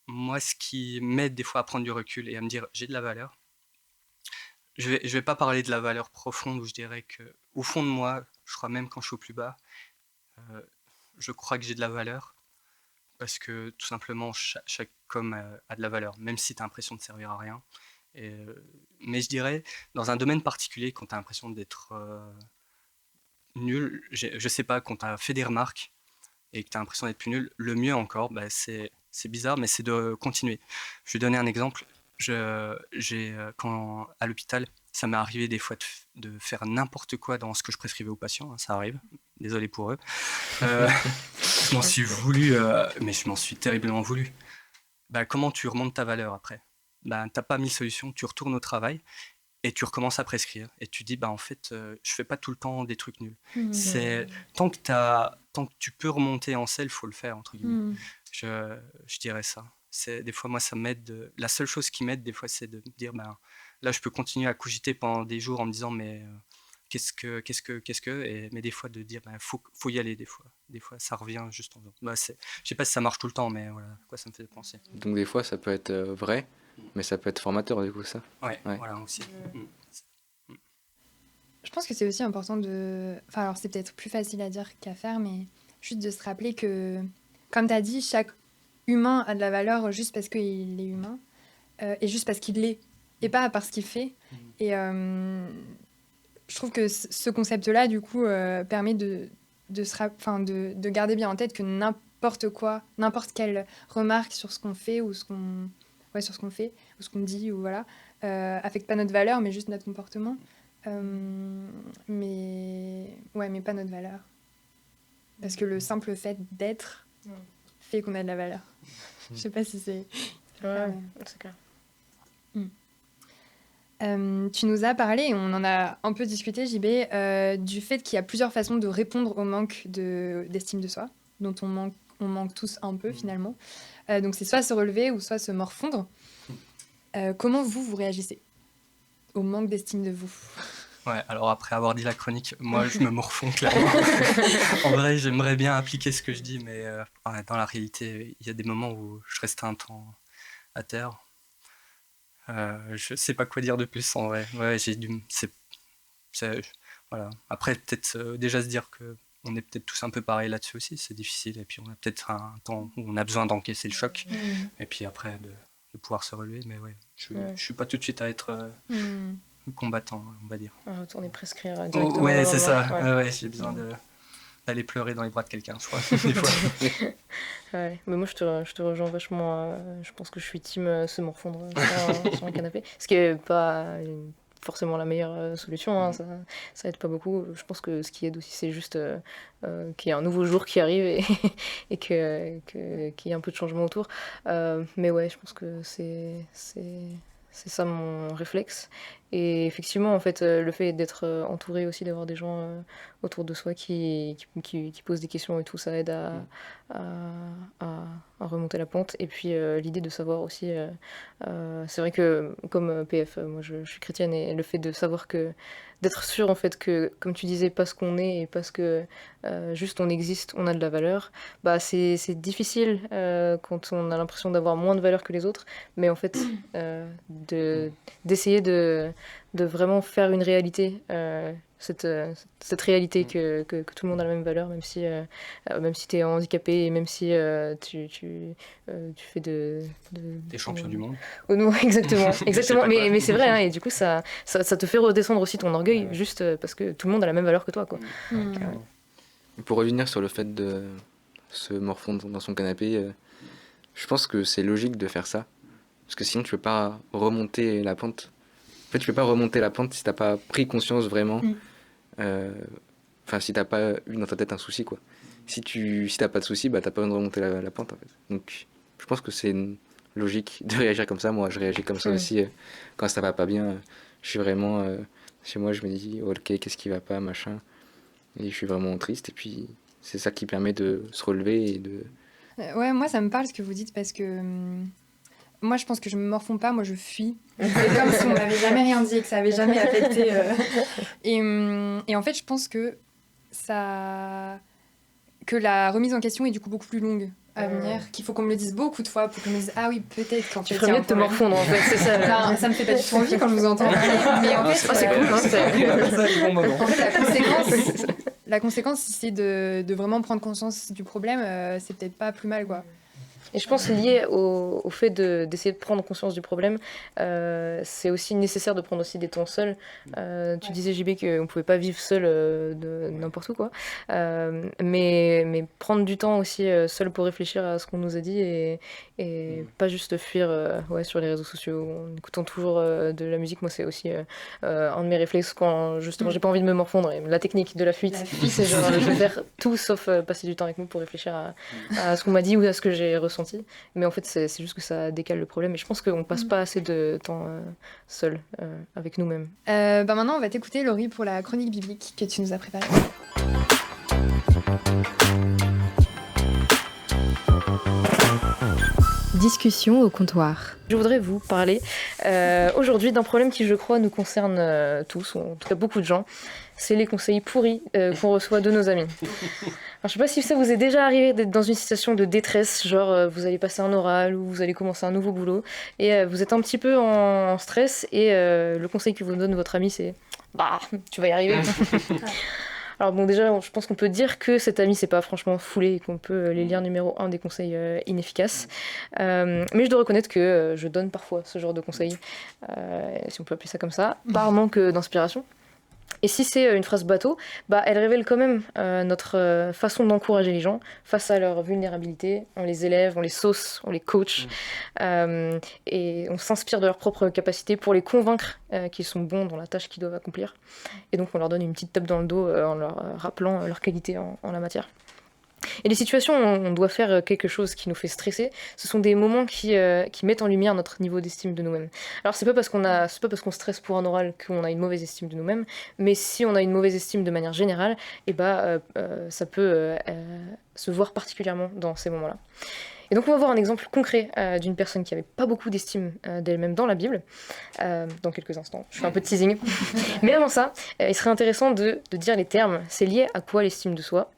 Moi, ce qui m'aide des fois à prendre du recul et à me dire j'ai de la valeur, je vais pas parler de la valeur profonde où je dirais que au fond de moi, je crois même quand je suis au plus bas, euh, je crois que j'ai de la valeur parce que tout simplement chaque homme a de la valeur, même si tu as l'impression de servir à rien. Mais je dirais, dans un domaine particulier, quand tu as l'impression d'être nul, je sais pas, quand tu as fait des remarques et que tu as l'impression d'être plus nul, le mieux encore, bah, c'est bizarre, mais c'est de continuer. Je vais donner un exemple. Quand à l'hôpital, ça m'est arrivé des fois de faire n'importe quoi dans ce que je prescrivais aux patients, hein, ça arrive, désolé pour eux. Je m'en suis voulu, mais je m'en suis terriblement voulu. Bah, comment tu remontes ta valeur après? Bah, t'as pas mille solutions, tu retournes au travail et tu recommences à prescrire. Et tu dis, bah, en fait, je fais pas tout le temps des trucs nuls. C'est tant que tu peux remonter en selle, faut le faire, entre guillemets. Je dirais ça. Des fois, moi, ça m'aide. La seule chose qui m'aide, des fois, c'est de me dire, ben, là, je peux continuer à cogiter pendant des jours en me disant, mais mais des fois, de dire, ben, faut y aller, des fois. Des fois, ça revient juste en disant. Bah, je sais pas si ça marche tout le temps, mais voilà, à quoi ça me fait penser. Donc des fois, ça peut être vrai, mais ça peut être formateur du coup, ça. Ouais, Ouais. voilà aussi. Je pense que c'est aussi important de... Enfin, alors c'est peut-être plus facile à dire qu'à faire, mais juste de se rappeler que, comme tu as dit, chaque humain a de la valeur juste parce qu'il est humain, et juste parce qu'il l'est, et pas parce qu'il fait. Et je trouve que ce concept-là, du coup, permet de garder bien en tête que n'importe quoi, n'importe quelle remarque sur ce qu'on fait ou sur ce qu'on fait ou ce qu'on dit ou voilà, affecte pas notre valeur, mais juste notre comportement. Mais pas notre valeur. Parce que le simple fait d'être fait qu'on a de la valeur. Je sais pas si c'est... Ouais, c'est clair. Tu nous as parlé, et on en a un peu discuté, JB, du fait qu'il y a plusieurs façons de répondre au manque d'estime de soi, dont on manque tous un peu finalement. Donc c'est soit se relever ou soit se morfondre. Comment vous réagissez au manque d'estime de vous? Ouais, alors après avoir dit la chronique, moi je me morfonds clairement. En vrai, j'aimerais bien appliquer ce que je dis, mais dans la réalité, il y a des moments où je reste un temps à terre. Je sais pas quoi dire de plus en vrai. Ouais, voilà. Après, peut-être déjà se dire que on est peut-être tous un peu pareils là-dessus aussi, c'est difficile. Et puis on a peut-être un temps où on a besoin d'encaisser le choc. Et puis après de pouvoir se relever. Mais ouais, je suis pas tout de suite à être combattant, on va dire. Retourner prescrire directement. Ouais, c'est ça. Ouais. Ouais, j'ai besoin d'aller pleurer dans les bras de quelqu'un, je crois, des fois. Ouais, mais moi je te rejoins vachement. Je pense que je suis team se morfondre sur un canapé. Ce qui est pas une forcément la meilleure solution, hein, ça aide pas beaucoup. Je pense que ce qui aide aussi, c'est juste qu'il y ait un nouveau jour qui arrive et qu'il y ait un peu de changement autour. Mais ouais, je pense que c'est ça mon réflexe. Et effectivement, en fait, le fait d'être entouré aussi, d'avoir des gens autour de soi qui posent des questions et tout, ça aide à, à remonter la pente. Et puis l'idée de savoir aussi, c'est vrai que comme PF, moi je suis chrétienne, et le fait de savoir que, d'être sûr en fait que, comme tu disais, parce qu'on est et parce que juste on existe, on a de la valeur, bah c'est difficile quand on a l'impression d'avoir moins de valeur que les autres, mais en fait d'essayer de vraiment faire une réalité, cette réalité que tout le monde a la même valeur, même si tu es handicapé et même si tu fais Des champions du monde. Oh non, exactement, exactement. pas mais, quoi. mais c'est vrai, hein, et du coup ça te fait redescendre aussi ton orgueil, juste parce que tout le monde a la même valeur que toi, quoi. Pour revenir sur le fait de se morfondre dans son canapé, je pense que c'est logique de faire ça. Parce que sinon, tu peux pas remonter la pente. En fait, tu peux pas remonter la pente si t'as pas pris conscience vraiment. Enfin, si t'as pas eu dans ta tête un souci, quoi. Si t'as pas de souci, bah t'as pas besoin de remonter la pente, en fait. Donc, je pense que c'est logique de réagir comme ça. Moi, je réagis comme ça aussi. Quand ça va pas bien, je suis vraiment... chez moi, je me dis, ok, qu'est-ce qui va pas, machin. Et je suis vraiment triste. Et puis, c'est ça qui permet de se relever et de... Ouais, moi, ça me parle ce que vous dites parce que... moi, je pense que je me morfonds pas, moi, je fuis. C'est comme si on m'avait jamais rien dit et que ça avait jamais affecté. Et en fait, je pense que la remise en question est du coup beaucoup plus longue à venir, qu'il faut qu'on me le dise beaucoup de fois pour qu'on me dise ah oui, peut-être quand tu ferais mieux de te morfondre, en fait, c'est ça. Enfin, ça me fait pas du tout envie quand je vous entends parler. Mais en fait, c'est cool, hein, en fait, la conséquence, si c'est de vraiment prendre conscience du problème, c'est peut-être pas plus mal, quoi. Et je pense que lié au fait d'essayer de prendre conscience du problème, c'est aussi nécessaire de prendre aussi des temps seuls. Tu disais, JB, qu'on ne pouvait pas vivre seul de n'importe où, quoi. Mais prendre du temps aussi seul pour réfléchir à ce qu'on nous a dit et pas juste fuir sur les réseaux sociaux en écoutant toujours de la musique. Moi, c'est aussi un de mes réflexes quand justement j'ai pas envie de me morfondre. Et la technique de la fuite, c'est genre je vais faire tout sauf passer du temps avec nous pour réfléchir à ce qu'on m'a dit ou à ce que j'ai ressenti. Mais en fait, c'est juste que ça décale le problème. Et je pense qu'on passe pas assez de temps seul avec nous-mêmes. Maintenant, on va t'écouter, Laurie, pour la chronique biblique que tu nous as préparée. Discussion au comptoir. Je voudrais vous parler aujourd'hui d'un problème qui, je crois, nous concerne tous, ou en tout cas beaucoup de gens. C'est les conseils pourris qu'on reçoit de nos amis. Alors, je sais pas si ça vous est déjà arrivé d'être dans une situation de détresse, genre vous allez passer un oral ou vous allez commencer un nouveau boulot et vous êtes un petit peu en stress et le conseil que vous donne votre ami, c'est « Bah, tu vas y arriver ». Alors bon, déjà, je pense qu'on peut dire que cet ami, c'est pas franchement foulé et qu'on peut les lire numéro 1 des conseils inefficaces. Mais je dois reconnaître que je donne parfois ce genre de conseils, si on peut appeler ça comme ça, par manque d'inspiration. Et si c'est une phrase bateau, bah, elle révèle quand même notre façon d'encourager les gens face à leur vulnérabilité. On les élève, on les sauce, on les coach, et on s'inspire de leurs propres capacités pour les convaincre qu'ils sont bons dans la tâche qu'ils doivent accomplir. Et donc on leur donne une petite tape dans le dos en leur rappelant leurs qualités en la matière. Et les situations où on doit faire quelque chose qui nous fait stresser, ce sont des moments qui mettent en lumière notre niveau d'estime de nous-mêmes. Alors c'est pas parce qu'on stresse pour un oral qu'on a une mauvaise estime de nous-mêmes, mais si on a une mauvaise estime de manière générale, ça peut se voir particulièrement dans ces moments-là. Et donc on va voir un exemple concret d'une personne qui avait pas beaucoup d'estime d'elle-même dans la Bible, dans quelques instants. Je fais un peu de teasing. Mais avant ça, il serait intéressant de dire les termes. C'est lié à quoi l'estime de soi ?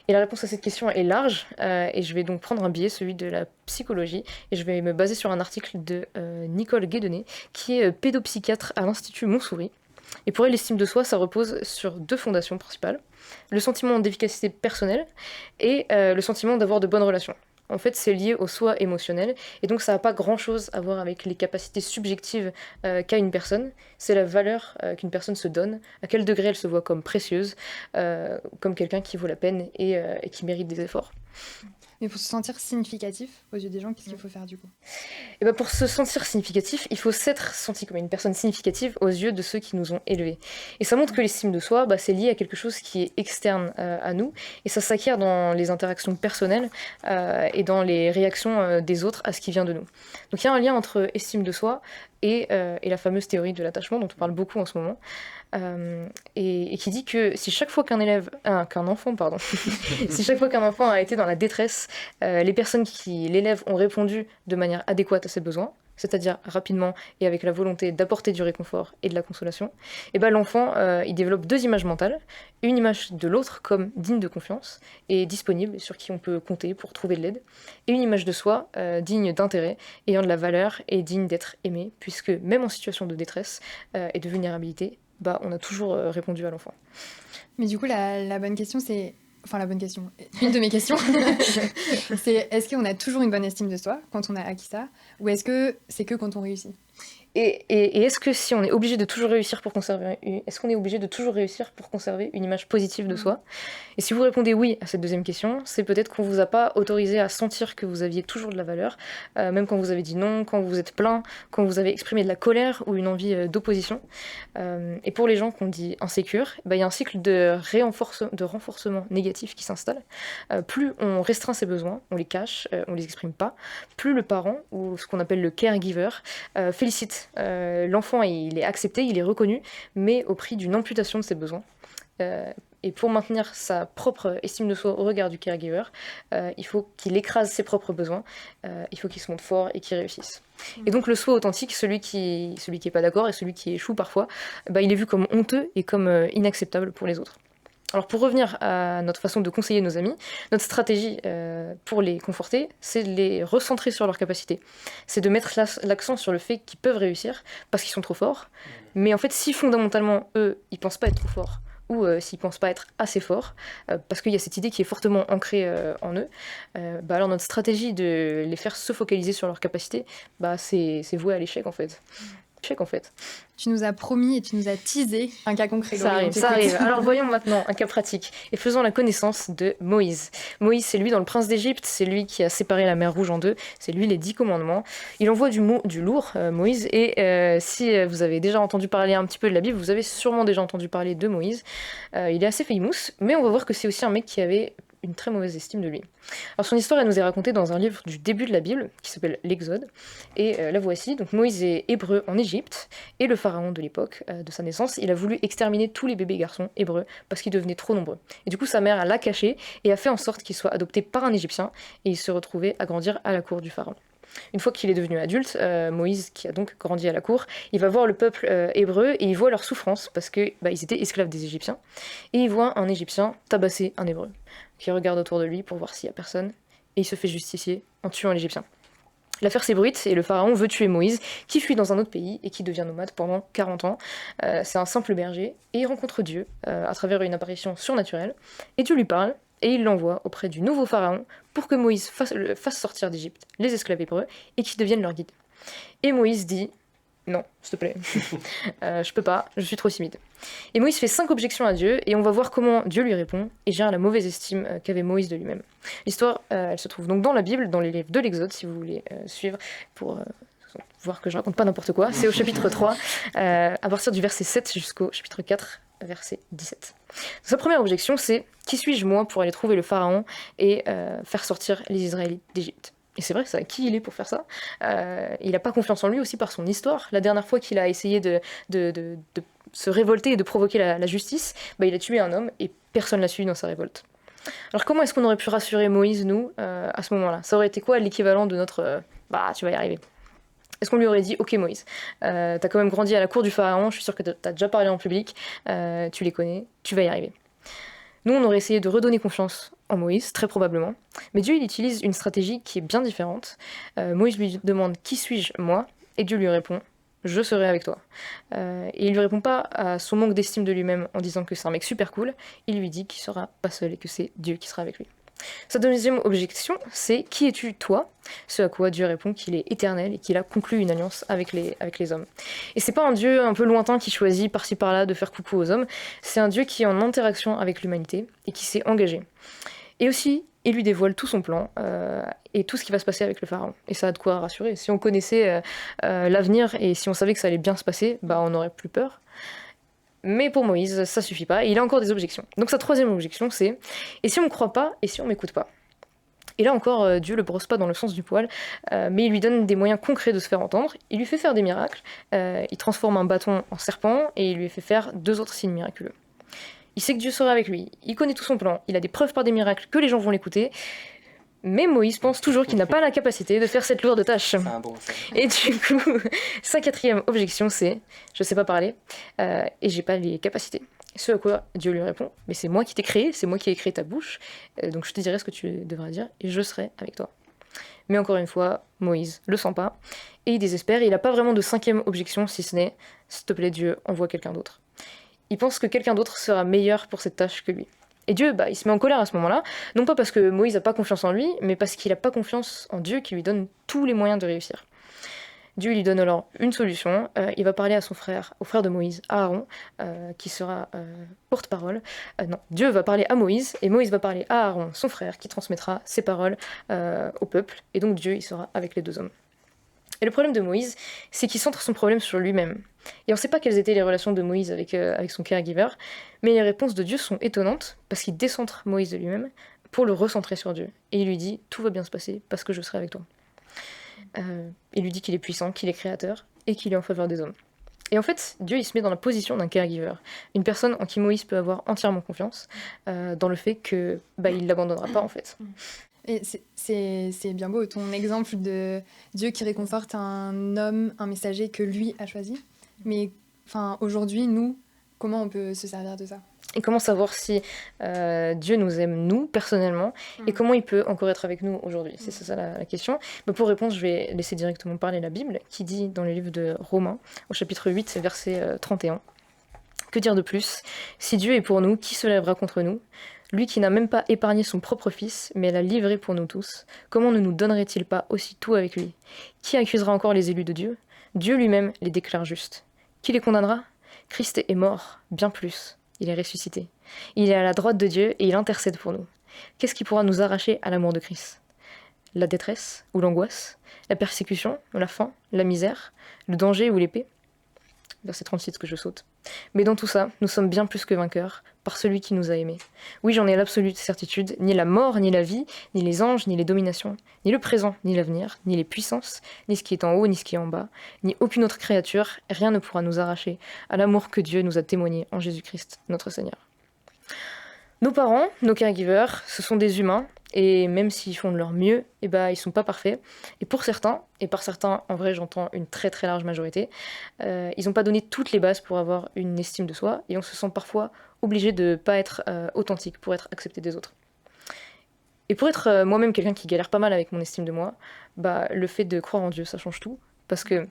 Et la réponse à cette question est large, et je vais donc prendre un biais, celui de la psychologie, et je vais me baser sur un article de Nicole Guédonné, qui est pédopsychiatre à l'Institut Montsouris. Et pour elle, l'estime de soi, ça repose sur 2 fondations principales, le sentiment d'efficacité personnelle et le sentiment d'avoir de bonnes relations. En fait, c'est lié au soi émotionnel, et donc ça n'a pas grand-chose à voir avec les capacités subjectives qu'a une personne. C'est la valeur qu'une personne se donne, à quel degré elle se voit comme précieuse, comme quelqu'un qui vaut la peine et qui mérite des efforts. Mais pour se sentir significatif aux yeux des gens, qu'est-ce qu'il faut faire du coup? Et pour se sentir significatif, il faut s'être senti comme une personne significative aux yeux de ceux qui nous ont élevés. Et ça montre que l'estime de soi, c'est lié à quelque chose qui est externe à nous, et ça s'acquiert dans les interactions personnelles et dans les réactions des autres à ce qui vient de nous. Donc il y a un lien entre estime de soi et la fameuse théorie de l'attachement dont on parle beaucoup en ce moment, et qui dit que si chaque fois qu'un enfant si chaque fois qu'un enfant a été dans la détresse, les personnes qui l'élèvent ont répondu de manière adéquate à ses besoins, c'est-à-dire rapidement et avec la volonté d'apporter du réconfort et de la consolation, et l'enfant il développe 2 images mentales, une image de l'autre comme digne de confiance et disponible, sur qui on peut compter pour trouver de l'aide, et une image de soi digne d'intérêt, ayant de la valeur et digne d'être aimé, puisque même en situation de détresse et de vulnérabilité, on a toujours répondu à l'enfant. Mais du coup, la bonne question, c'est... Enfin, la bonne question. Une de mes questions, c'est est-ce qu'on a toujours une bonne estime de soi quand on a acquis ça, ou est-ce que c'est que quand on réussit? Et est-ce que si on est obligé de toujours réussir pour conserver, est-ce qu'on est obligé de toujours réussir pour conserver une image positive de soi? Et si vous répondez oui à cette deuxième question, c'est peut-être qu'on vous a pas autorisé à sentir que vous aviez toujours de la valeur, même quand vous avez dit non, quand vous vous êtes plaint, quand vous avez exprimé de la colère ou une envie d'opposition. Et pour les gens qu'on dit insécures, il y a un cycle de renforcement négatif qui s'installe. Plus on restreint ses besoins, on les cache, on les exprime pas, plus le parent, ou ce qu'on appelle le caregiver, félicite. L'enfant il est accepté, il est reconnu, mais au prix d'une amputation de ses besoins. Et pour maintenir sa propre estime de soi au regard du caregiver, il faut qu'il écrase ses propres besoins, il faut qu'il se montre fort et qu'il réussisse. Et donc le soi authentique, celui qui est pas d'accord et celui qui échoue parfois, il est vu comme honteux et comme inacceptable pour les autres. Alors pour revenir à notre façon de conseiller nos amis, notre stratégie pour les conforter, c'est de les recentrer sur leurs capacités. C'est de mettre l'accent sur le fait qu'ils peuvent réussir parce qu'ils sont trop forts. Mais en fait, si fondamentalement, eux, ils pensent pas être trop forts, ou s'ils pensent pas être assez forts, parce qu'il y a cette idée qui est fortement ancrée en eux, alors notre stratégie de les faire se focaliser sur leurs capacités, c'est voué à l'échec en fait. Tu nous as promis et tu nous as teasé un cas concret. Ça arrive. Alors voyons maintenant un cas pratique et faisons la connaissance de Moïse. Moïse, c'est lui dans le Prince d'Égypte, c'est lui qui a séparé la mer Rouge en 2, c'est lui les 10 commandements. Il envoie du lourd, Moïse, et si vous avez déjà entendu parler un petit peu de la Bible, vous avez sûrement déjà entendu parler de Moïse. Il est assez famous, mais on va voir que c'est aussi un mec qui avait une très mauvaise estime de lui. Alors son histoire, elle nous est racontée dans un livre du début de la Bible, qui s'appelle l'Exode, et la voici. Donc Moïse est hébreu en Égypte, et le pharaon de l'époque de sa naissance, il a voulu exterminer tous les bébés garçons hébreux, parce qu'ils devenaient trop nombreux. Et du coup, sa mère l'a caché, et a fait en sorte qu'il soit adopté par un Égyptien, et il se retrouvait à grandir à la cour du pharaon. Une fois qu'il est devenu adulte, Moïse, qui a donc grandi à la cour, il va voir le peuple hébreu et il voit leur souffrance parce que ils étaient esclaves des Égyptiens. Et il voit un Égyptien tabasser un Hébreu, qui regarde autour de lui pour voir s'il y a personne, et il se fait justicier en tuant l'Égyptien. L'affaire s'ébruite et le pharaon veut tuer Moïse, qui fuit dans un autre pays et qui devient nomade pendant 40 ans. C'est un simple berger et il rencontre Dieu à travers une apparition surnaturelle. Et Dieu lui parle et il l'envoie auprès du nouveau pharaon pour que Moïse fasse sortir d'Égypte les esclaves hébreux et qu'ils deviennent leur guide. Et Moïse dit « Non, s'il te plaît, je peux pas, je suis trop timide. » Et Moïse fait 5 objections à Dieu et on va voir comment Dieu lui répond et gère la mauvaise estime qu'avait Moïse de lui-même. L'histoire, elle se trouve donc dans la Bible, dans les livres de l'Exode, si vous voulez suivre pour voir que je raconte pas n'importe quoi. C'est au chapitre 3, à partir du verset 7 jusqu'au chapitre 4, verset 17. Sa première objection, c'est « Qui suis-je moi pour aller trouver le pharaon et faire sortir les Israélites d'Égypte ?» Et c'est vrai, c'est qui il est pour faire ça. Il n'a pas confiance en lui aussi par son histoire. La dernière fois qu'il a essayé de se révolter et de provoquer la justice, il a tué un homme et personne l'a suivi dans sa révolte. Alors comment est-ce qu'on aurait pu rassurer Moïse, nous, à ce moment-là? Ça aurait été quoi l'équivalent de notre tu vas y arriver? Est-ce qu'on lui aurait dit « Ok Moïse, t'as quand même grandi à la cour du pharaon, je suis sûr que t'as déjà parlé en public, tu les connais, tu vas y arriver ». Nous, on aurait essayé de redonner confiance en Moïse, très probablement. Mais Dieu, il utilise une stratégie qui est bien différente. Moïse lui demande « Qui suis-je, moi ?» Et Dieu lui répond « Je serai avec toi ». Et il lui répond pas à son manque d'estime de lui-même en disant que c'est un mec super cool. Il lui dit qu'il sera pas seul et que c'est Dieu qui sera avec lui. Sa deuxième objection, c'est « Qui es-tu, toi ?» Ce à quoi Dieu répond qu'il est éternel et qu'il a conclu une alliance avec les hommes. Et c'est pas un Dieu un peu lointain qui choisit par-ci par-là de faire coucou aux hommes, c'est un Dieu qui est en interaction avec l'humanité et qui s'est engagé. Et aussi, et lui dévoile tout son plan et tout ce qui va se passer avec le pharaon. Et ça a de quoi rassurer. Si on connaissait l'avenir et si on savait que ça allait bien se passer, bah on n'aurait plus peur. Mais pour Moïse, ça suffit pas, et il a encore des objections. Donc sa troisième objection, c'est « et si on me croit pas, et si on m'écoute pas ?» Et là encore, Dieu le brosse pas dans le sens du poil, mais il lui donne des moyens concrets de se faire entendre. Il lui fait faire des miracles, il transforme un bâton en serpent, et il lui fait faire 2 autres signes miraculeux. Il sait que Dieu sera avec lui, il connaît tout son plan, il a des preuves par des miracles que les gens vont l'écouter, mais Moïse pense toujours qu'il n'a pas la capacité de faire cette lourde tâche. C'est un bon, ça. Et du coup, sa quatrième objection, c'est « je sais pas parler et j'ai pas les capacités ». Ce à quoi Dieu lui répond « mais c'est moi qui t'ai créé, c'est moi qui ai créé ta bouche, donc je te dirai ce que tu devras dire et je serai avec toi ». Mais encore une fois, Moïse le sent pas et il désespère et il n'a pas vraiment de 5e objection si ce n'est « s'il te plaît Dieu, envoie quelqu'un d'autre ». Il pense que quelqu'un d'autre sera meilleur pour cette tâche que lui. Et Dieu, il se met en colère à ce moment-là, non pas parce que Moïse n'a pas confiance en lui, mais parce qu'il n'a pas confiance en Dieu qui lui donne tous les moyens de réussir. Dieu lui donne alors une solution, il va parler à son frère, au frère de Moïse, Aaron, qui sera porte-parole. Non, Dieu va parler à Moïse, et Moïse va parler à Aaron, son frère, qui transmettra ses paroles au peuple, et donc Dieu, il sera avec les 2 hommes. Et le problème de Moïse, c'est qu'il centre son problème sur lui-même. Et on ne sait pas quelles étaient les relations de Moïse avec son caregiver, mais les réponses de Dieu sont étonnantes, parce qu'il décentre Moïse de lui-même pour le recentrer sur Dieu. Et il lui dit « tout va bien se passer, parce que je serai avec toi ». Il lui dit qu'il est puissant, qu'il est créateur, et qu'il est en faveur des hommes. Et en fait, Dieu, il se met dans la position d'un caregiver, une personne en qui Moïse peut avoir entièrement confiance, dans le fait que il l'abandonnera pas, en fait. Et c'est bien beau, ton exemple de Dieu qui réconforte un homme, un messager que lui a choisi. Mais aujourd'hui, nous, comment on peut se servir de ça ? Et comment savoir si Dieu nous aime, nous, personnellement, et comment il peut encore être avec nous aujourd'hui ? C'est ça la question. Mais pour répondre, je vais laisser directement parler la Bible, qui dit dans le livre de Romains, au chapitre 8, verset 31, « Que dire de plus ? Si Dieu est pour nous, qui se lèvera contre nous ? Lui qui n'a même pas épargné son propre fils, mais l'a livré pour nous tous, comment ne nous donnerait-il pas aussi tout avec lui ? Qui accusera encore les élus de Dieu ? Dieu lui-même les déclare justes. Qui les condamnera ? Christ est mort, bien plus. Il est ressuscité. Il est à la droite de Dieu et il intercède pour nous. Qu'est-ce qui pourra nous arracher à l'amour de Christ ? La détresse ou l'angoisse ? La persécution ou la faim ? La misère ? Le danger ou l'épée ? Verset 36 que je saute. Mais dans tout ça, nous sommes bien plus que vainqueurs par celui qui nous a aimés. Oui, j'en ai l'absolue certitude, ni la mort, ni la vie, ni les anges, ni les dominations, ni le présent, ni l'avenir, ni les puissances, ni ce qui est en haut, ni ce qui est en bas, ni aucune autre créature, rien ne pourra nous arracher à l'amour que Dieu nous a témoigné en Jésus-Christ, notre Seigneur. Nos parents, nos caregivers, ce sont des humains, et même s'ils font de leur mieux, ils sont pas parfaits. Et pour certains, et par certains, en vrai, j'entends une très très large majorité, ils n'ont pas donné toutes les bases pour avoir une estime de soi, et on se sent parfois obligé de pas être authentique pour être accepté des autres. Et pour être moi-même quelqu'un qui galère pas mal avec mon estime de moi, le fait de croire en Dieu, ça change tout. Parce que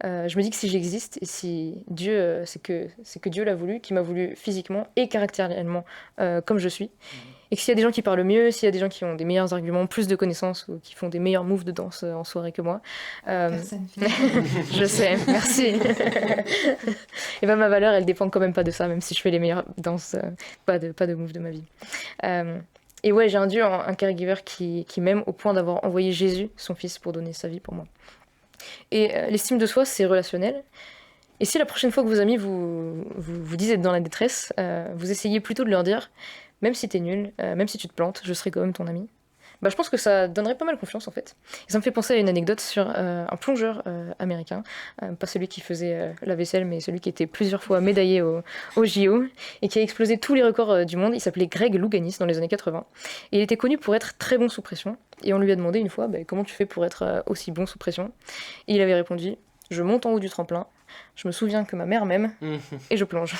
je me dis que si j'existe, et si Dieu, c'est que Dieu l'a voulu, qui m'a voulu physiquement et caractériellement comme je suis, et que s'il y a des gens qui parlent mieux, s'il y a des gens qui ont des meilleurs arguments, plus de connaissances, ou qui font des meilleurs moves de danse en soirée que moi... Personne fait. Je sais, merci. Et ma valeur, elle dépend quand même pas de ça, même si je fais les meilleures danses, pas de moves de ma vie. Et ouais, j'ai un Dieu, un caregiver qui m'aime au point d'avoir envoyé Jésus, son fils, pour donner sa vie pour moi. Et l'estime de soi, c'est relationnel. Et si la prochaine fois que vos amis vous disent être dans la détresse, vous essayez plutôt de leur dire, même si t'es nul, même si tu te plantes, je serai quand même ton ami. Je pense que ça donnerait pas mal confiance en fait. Et ça me fait penser à une anecdote sur un plongeur américain, pas celui qui faisait la vaisselle, mais celui qui était plusieurs fois médaillé au JO et qui a explosé tous les records du monde. Il s'appelait Greg Louganis dans les années 80. Et il était connu pour être très bon sous pression. Et on lui a demandé une fois, comment tu fais pour être aussi bon sous pression ? Et il avait répondu, je monte en haut du tremplin, je me souviens que ma mère m'aime et je plonge.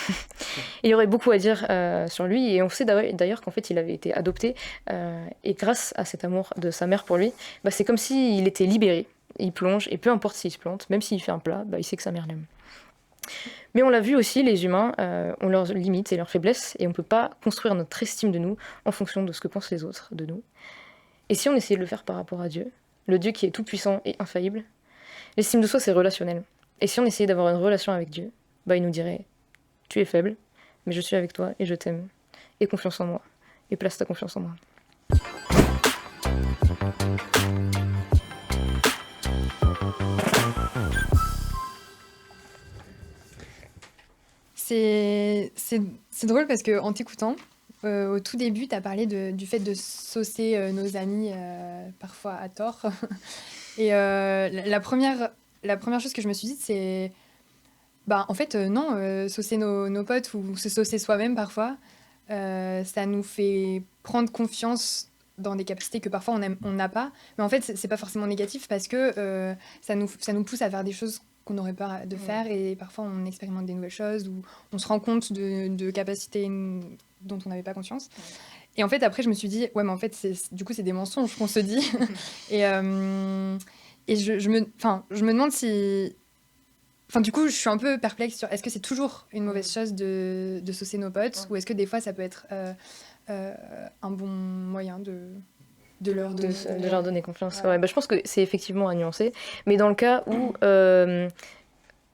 Et il y aurait beaucoup à dire sur lui, et on sait d'ailleurs qu'en fait il avait été adopté, et grâce à cet amour de sa mère pour lui, c'est comme s'il était libéré. Il plonge, et peu importe s'il se plante, même s'il fait un plat, il sait que sa mère l'aime. Mais on l'a vu aussi, les humains ont leurs limites et leurs faiblesses, et on ne peut pas construire notre estime de nous en fonction de ce que pensent les autres de nous. Et si on essayait de le faire par rapport à Dieu, le Dieu qui est tout puissant et infaillible, l'estime de soi c'est relationnel. Et si on essayait d'avoir une relation avec Dieu, il nous dirait « Tu es faible, mais je suis avec toi et je t'aime. Et confiance en moi. Et place ta confiance en moi. » C'est drôle parce qu'en t'écoutant, au tout début, tu as parlé du fait de saucer nos amis, parfois à tort. Et la première chose que je me suis dit, c'est... Bah, en fait, non, saucer nos potes ou se saucer soi-même parfois, ça nous fait prendre confiance dans des capacités que parfois on n'a pas. Mais en fait, c'est pas forcément négatif parce que ça nous pousse à faire des choses qu'on n'aurait pas de faire et parfois on expérimente des nouvelles choses ou on se rend compte de capacités dont on n'avait pas conscience. Et en fait, après, je me suis dit, ouais, mais en fait, du coup, c'est des mensonges qu'on se dit. et je me demande si... Enfin, du coup, je suis un peu perplexe sur est-ce que c'est toujours une mauvaise chose de saucer nos potes ou est-ce que des fois, ça peut être un bon moyen de leur donner confiance. Ouais, bah, je pense que c'est effectivement à nuancer. Mais dans le cas où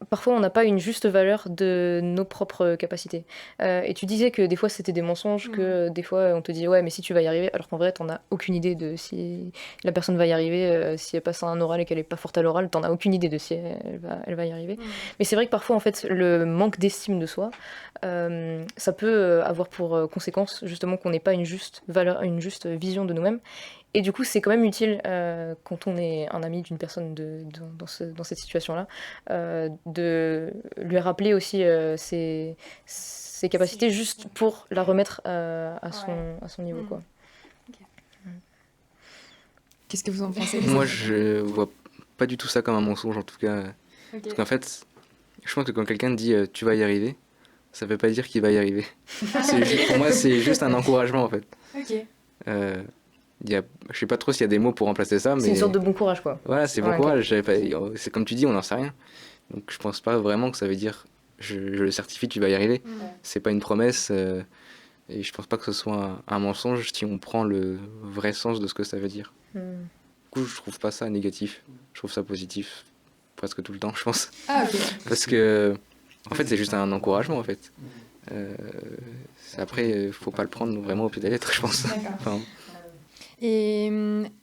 parfois on n'a pas une juste valeur de nos propres capacités. Et tu disais que des fois c'était des mensonges, que des fois on te dit ouais mais si tu vas y arriver, alors qu'en vrai t'en as aucune idée de si la personne va y arriver, si elle passe un oral et qu'elle est pas forte à l'oral, t'en as aucune idée de si elle va y arriver. Mais c'est vrai que parfois en fait le manque d'estime de soi, ça peut avoir pour conséquence justement qu'on n'ait pas une juste valeur, une juste vision de nous-mêmes. Et du coup, c'est quand même utile quand on est un ami d'une personne dans cette situation-là, de lui rappeler aussi ses capacités juste pour la remettre à son niveau. Quoi. Okay. Qu'est-ce que vous en pensez? Moi, je vois pas du tout ça comme un mensonge, en tout cas. Okay. Parce qu'en fait, je pense que quand quelqu'un te dit tu vas y arriver, ça veut pas dire qu'il va y arriver. Pour moi, c'est juste un encouragement, en fait. Ok. Je sais pas trop s'il y a des mots pour remplacer ça, mais... C'est une sorte de bon courage, quoi. Voilà, c'est bon courage. C'est comme tu dis, on n'en sait rien. Donc je pense pas vraiment que ça veut dire je le certifie, tu vas y arriver. C'est pas une promesse. Et je pense pas que ce soit un mensonge si on prend le vrai sens de ce que ça veut dire. Du coup, je trouve pas ça négatif. Je trouve ça positif. Presque tout le temps, je pense. Ah, ok. Parce que, en fait, c'est juste un encouragement, en fait. Après, faut pas le prendre vraiment au pied de la lettre, je pense. Enfin, et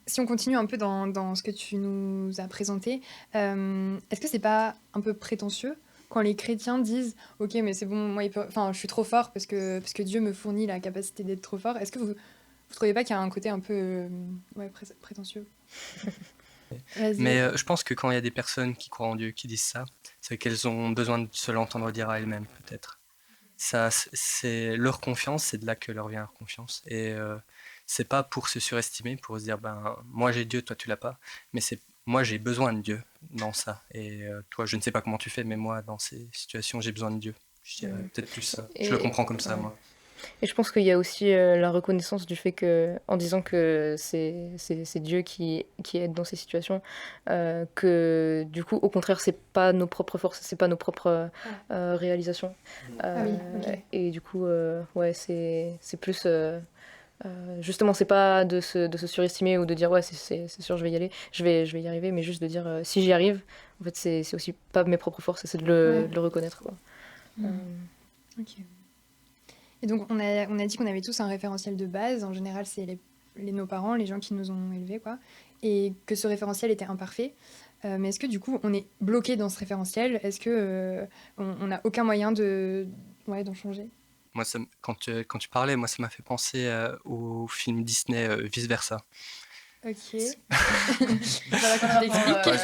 si on continue un peu dans ce que tu nous as présenté, est-ce que c'est pas un peu prétentieux quand les chrétiens disent « Ok, mais c'est bon, moi, je suis trop fort parce que Dieu me fournit la capacité d'être trop fort ». Est-ce que vous trouvez pas qu'il y a un côté un peu prétentieux? Mais je pense que quand il y a des personnes qui croient en Dieu, qui disent ça, c'est qu'elles ont besoin de se l'entendre dire à elles-mêmes, peut-être. Ça, c'est leur confiance, c'est de là que leur vient leur confiance. Et c'est pas pour se surestimer, pour se dire moi j'ai Dieu, toi tu l'as pas, mais c'est moi j'ai besoin de Dieu dans ça. Et toi je ne sais pas comment tu fais, mais moi dans ces situations j'ai besoin de Dieu. Je dirais peut-être plus ça. Je le comprends comme ça, moi. Et je pense qu'il y a aussi la reconnaissance du fait que, en disant que c'est Dieu qui aide dans ces situations, que du coup, au contraire, c'est pas nos propres forces, c'est pas nos propres réalisations. Et du coup, c'est plus. Justement, c'est pas de se surestimer ou de dire ouais, c'est sûr, je vais y aller, je vais y arriver, mais juste de dire si j'y arrive, en fait, c'est aussi pas mes propres forces, c'est de le reconnaître. Quoi. Ok. Et donc, on a dit qu'on avait tous un référentiel de base. En général, c'est nos parents, les gens qui nous ont élevés, quoi. Et que ce référentiel était imparfait. Mais est-ce que, du coup, on est bloqué dans ce référentiel? Est-ce que on n'a aucun moyen d'en changer? Moi, quand tu parlais, moi, ça m'a fait penser au film Disney Vice Versa. Ok.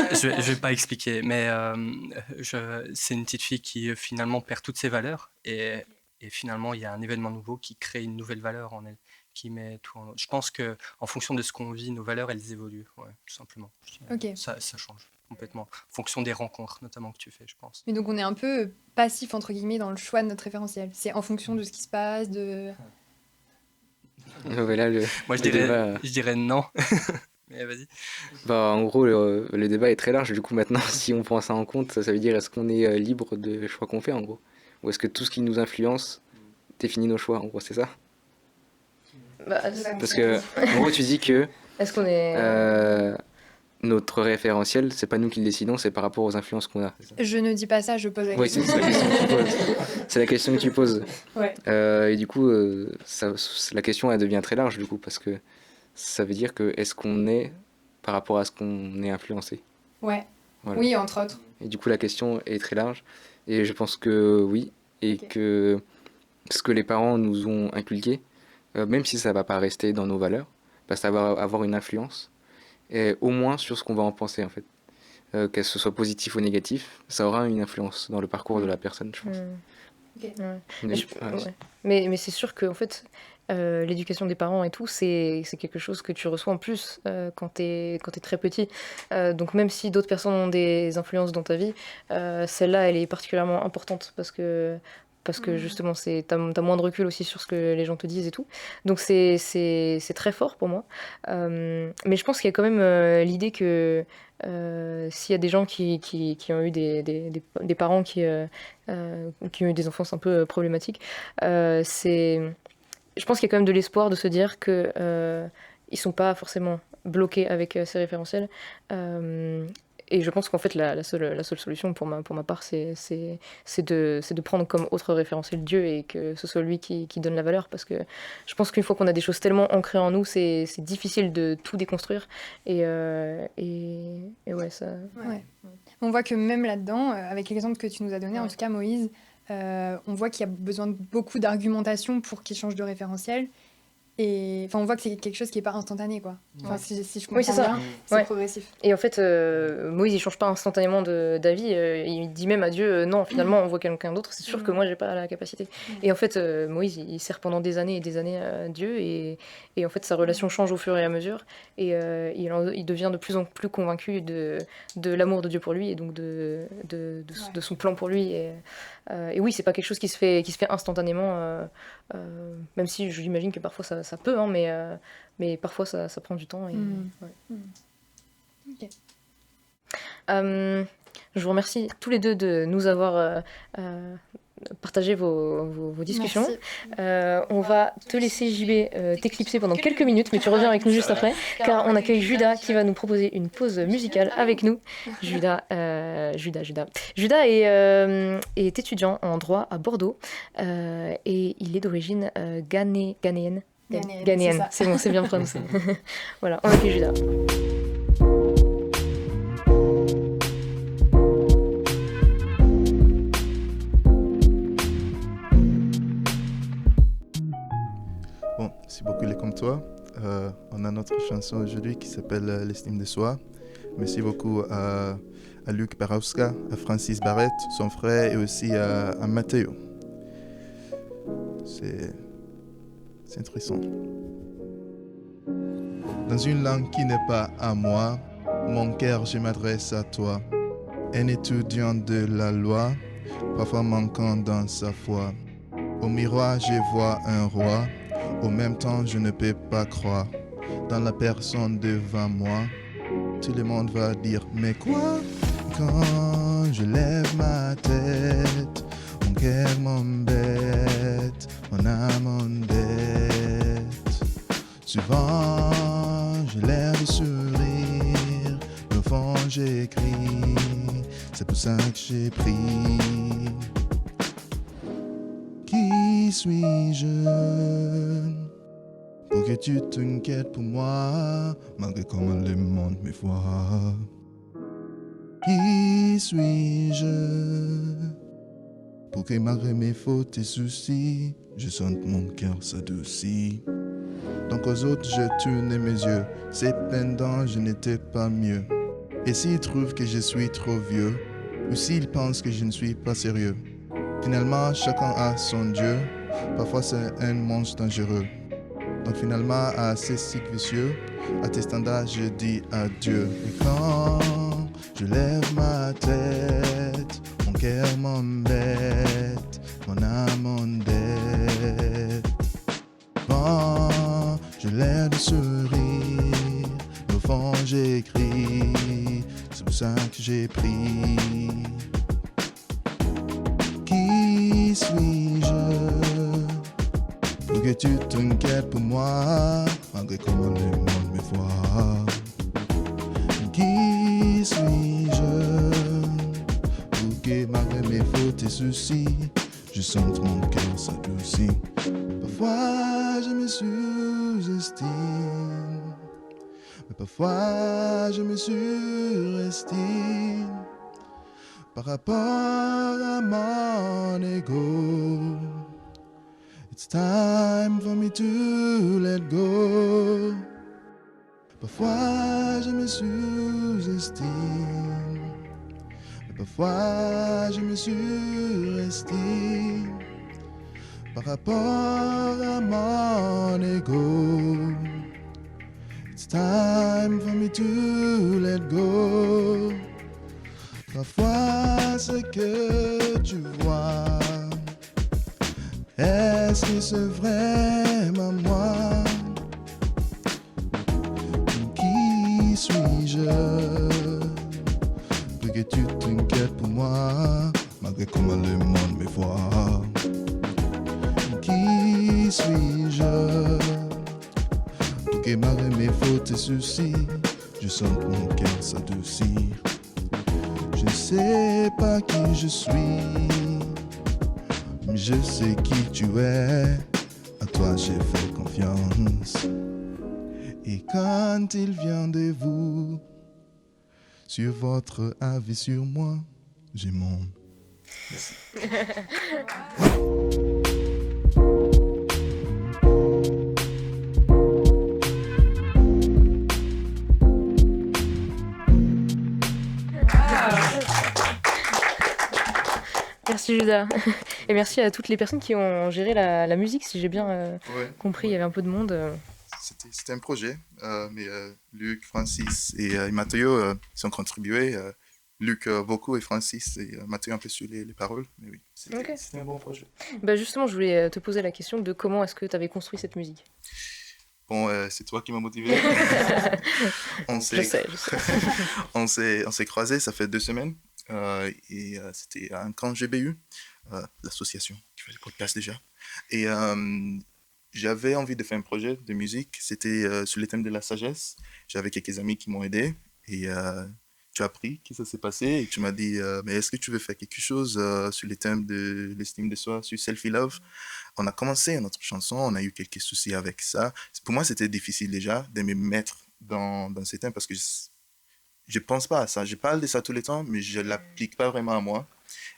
Je vais pas expliquer, mais c'est une petite fille qui finalement perd toutes ses valeurs et finalement il y a un événement nouveau qui crée une nouvelle valeur en elle, qui met tout en... Je pense que en fonction de ce qu'on vit, nos valeurs elles évoluent, tout simplement. Okay. Ça change complètement, en fonction des rencontres notamment que tu fais, je pense. Mais donc on est un peu passif entre guillemets dans le choix de notre référentiel. C'est en fonction de ce qui se passe, de... Moi je dirais non. Mais vas-y. En gros, le débat est très large. Du coup, maintenant, si on prend ça en compte, ça veut dire est-ce qu'on est libre de choix qu'on fait, en gros? Ou est-ce que tout ce qui nous influence définit nos choix? En gros, c'est ça? Parce que, en gros, tu dis que est-ce qu'on est... notre référentiel, c'est pas nous qui le décidons, c'est par rapport aux influences qu'on a. Je ne dis pas ça, je pose la question. Oui, c'est la question que tu poses. C'est la question que tu poses. Ouais. Et du coup, la question, elle devient très large, du coup, parce que ça veut dire que est-ce qu'on est par rapport à ce qu'on est influencé. Ouais. Voilà. Oui, entre autres. Et du coup, la question est très large. Et je pense que oui, et Ok. que ce que les parents nous ont inculqué, même si ça va pas rester dans nos valeurs, bah, ça va avoir une influence, et au moins sur ce qu'on va en penser en fait. Que ce soit positif ou négatif, ça aura une influence dans le parcours de la personne, je pense. Mm. Ok. Ouais. Mais- Mais, ouais. mais c'est sûr que en fait, l'éducation des parents et tout, c'est quelque chose que tu reçois en plus quand t'es très petit. Donc même si d'autres personnes ont des influences dans ta vie, celle-là, elle est particulièrement importante parce que justement, t'as moins de recul aussi sur ce que les gens te disent et tout. Donc c'est très fort pour moi. Mais je pense qu'il y a quand même l'idée que s'il y a des gens qui ont eu des parents qui ont eu des enfances un peu problématiques, je pense qu'il y a quand même de l'espoir de se dire que ils sont pas forcément bloqués avec ces référentiels. Et je pense qu'en fait la seule solution pour ma part c'est de prendre comme autre référentiel Dieu et que ce soit lui qui donne la valeur, parce que je pense qu'une fois qu'on a des choses tellement ancrées en nous, c'est difficile de tout déconstruire et ouais ça. Ouais. On voit que même là-dedans, avec l'exemple que tu nous as donné, en tout cas Moïse, on voit qu'il y a besoin de beaucoup d'argumentation pour qu'il change de référentiel. Et enfin, on voit que c'est quelque chose qui n'est pas instantané, quoi. Enfin, si je comprends Oui, c'est ça. bien, c'est Ouais. progressif. Et en fait, Moïse, il change pas instantanément d'avis. Il dit même à Dieu, non, finalement, on voit quelqu'un d'autre. C'est sûr que moi, j'ai pas la capacité. Et en fait, Moïse, il sert pendant des années et des années à Dieu. Et en fait, sa relation change au fur et à mesure. Et il devient de plus en plus convaincu de l'amour de Dieu pour lui et donc de son plan pour lui. Et oui, c'est pas quelque chose qui se fait instantanément. Même si j'imagine que parfois ça peut, hein, mais parfois ça prend du temps. Et, ouais. Ok. Je vous remercie tous les deux de nous avoir partagé vos discussions. Merci. On va te laisser, JB, t'éclipser pendant quelques minutes, mais tu reviens avec nous juste après, car on accueille Judas qui va nous proposer une pause musicale avec nous. Judas est étudiant en droit à Bordeaux et il est d'origine ghanéenne. Ghanéenne, C'est bon, c'est bien prononcé. Voilà, on accueille Judas. Bon, si beaucoup est comme toi, on a notre chanson aujourd'hui qui s'appelle L'estime de soi. Merci beaucoup à Luc Barowska, à Francis Barrett, son frère, et aussi à Matteo. C'est intéressant. Dans une langue qui n'est pas à moi, mon cœur, je m'adresse à toi. Un étudiant de la loi, parfois manquant dans sa foi. Au miroir, je vois un roi. Au même temps, je ne peux pas croire dans la personne devant moi. Tout le monde va dire, mais quoi? Quand je lève ma tête, mon cœur m'embête, mon âme m'embête. Souvent, j'ai l'air de sourire, au fond j'écris, c'est pour ça que j'ai pris. Qui suis-je pour que tu t'inquiètes pour moi, malgré comment le monde me voit? Qui suis-je pour que malgré mes fautes et soucis, je sente mon cœur s'adoucir? Donc aux autres je tourne mes yeux, cependant je n'étais pas mieux. Et s'ils trouvent que je suis trop vieux, ou s'ils pensent que je ne suis pas sérieux, finalement chacun a son Dieu, parfois c'est un monstre dangereux. Donc finalement à ces cycles vicieux, à tes standards je dis adieu. Et quand je lève ma tête, mon cœur m'embête, mon âme m'embête. Quand j'ai l'air de sourire, au fond j'écris, c'est pour ça que j'ai pris. Qui suis-je pour que tu t'inquiètes pour moi, malgré comment le monde me voit? Qui suis-je pour que malgré mes fautes et soucis, je sente mon cœur s'adoucir? Parfois je me sous-estime, Mais parfois je me surestime par rapport à mon ego. It's time for me to let go. Parfois je me sous-estime, mais parfois je me surestime par rapport à mon ego. It's time for me to let go. Parfois ce que tu vois, est-ce que c'est vraiment moi? Qui suis-je pour que tu t'inquiètes pour moi, malgré comment le monde me voit? Qui suis-je pour que malgré mes fautes et soucis, je sente mon cœur s'adoucir? Je ne sais pas qui je suis, mais je sais qui tu es. À toi j'ai fait confiance. Et quand il vient de vous, sur votre avis sur moi, j'ai mon... Merci Judas. Et merci à toutes les personnes qui ont géré la musique, si j'ai bien compris, il y avait un peu de monde. C'était un projet, mais Luc, Francis et Matteo ils ont contribué. Luc beaucoup et Francis et Matteo un peu sur les paroles. Mais oui, c'était un bon projet. Bah justement, je voulais te poser la question de comment est-ce que tu avais construit cette musique. Bon, c'est toi qui m'as motivé. Je sais. On s'est croisés, ça fait 2 semaines. C'était un camp GBU, l'association qui fait le podcast déjà. Et j'avais envie de faire un projet de musique. C'était sur les thèmes de la sagesse. J'avais quelques amis qui m'ont aidé. Et tu as appris que ça s'est passé. Et tu m'as dit, mais est-ce que tu veux faire quelque chose sur les thèmes de l'estime de soi, sur self-love? On a commencé notre chanson. On a eu quelques soucis avec ça. Pour moi, c'était difficile déjà de me mettre dans ces thèmes parce que je pense pas à ça. Je parle de ça tout le temps, mais je l'applique pas vraiment à moi.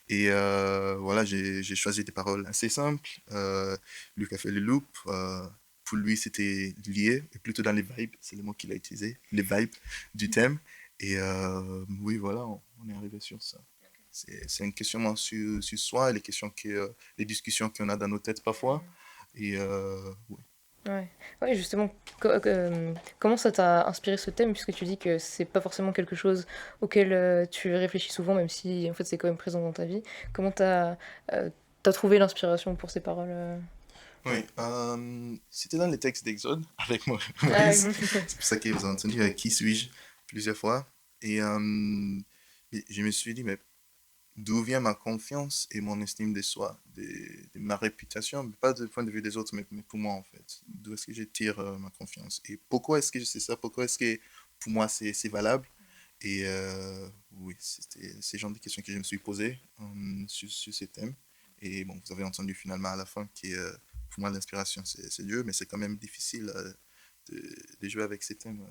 Et voilà, j'ai choisi des paroles assez simples. Luc a fait le loop. Pour lui, c'était lié, et plutôt dans les vibes, c'est le mot qu'il a utilisé, les vibes du thème. Et oui, voilà, on est arrivé sur ça. C'est un questionnement sur soi, et les discussions qu'on a dans nos têtes parfois. Et oui. Ouais, justement, comment ça t'a inspiré ce thème, puisque tu dis que c'est pas forcément quelque chose auquel tu réfléchis souvent, même si en fait c'est quand même présent dans ta vie. Comment t'as trouvé l'inspiration pour ces paroles Oui, c'était dans les textes d'Exode avec moi. oui. C'est pour ça que vous avez entendu Qui suis-je plusieurs fois. Et je me suis dit, mais d'où vient ma confiance et mon estime de soi, de ma réputation, mais pas du point de vue des autres, mais pour moi en fait. D'où est-ce que je tire ma confiance? Et pourquoi est-ce que je sais ça? Pourquoi est-ce que pour moi c'est valable? Et oui, c'était ces genres de questions que je me suis posées sur ces thèmes. Et bon, vous avez entendu finalement à la fin que pour moi l'inspiration c'est Dieu, mais c'est quand même difficile de jouer avec ces thèmes.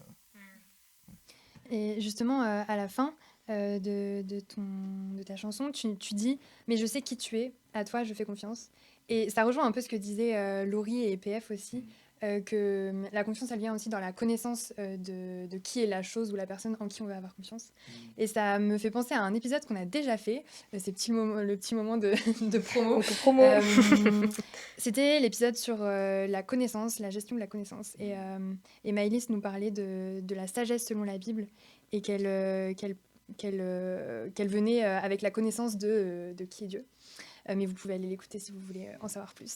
Et justement, à la fin de ta chanson, tu dis « Mais je sais qui tu es, à toi je fais confiance ». Et ça rejoint un peu ce que disaient Laurie et PF aussi, que la confiance, elle vient aussi dans la connaissance de qui est la chose ou la personne en qui on va avoir confiance. Et ça me fait penser à un épisode qu'on a déjà fait, le petit moment de promo. C'était l'épisode sur la connaissance, la gestion de la connaissance. Et Maëlys nous parlait de la sagesse selon la Bible et qu'elle venait avec la connaissance de qui est Dieu. Mais vous pouvez aller l'écouter si vous voulez en savoir plus.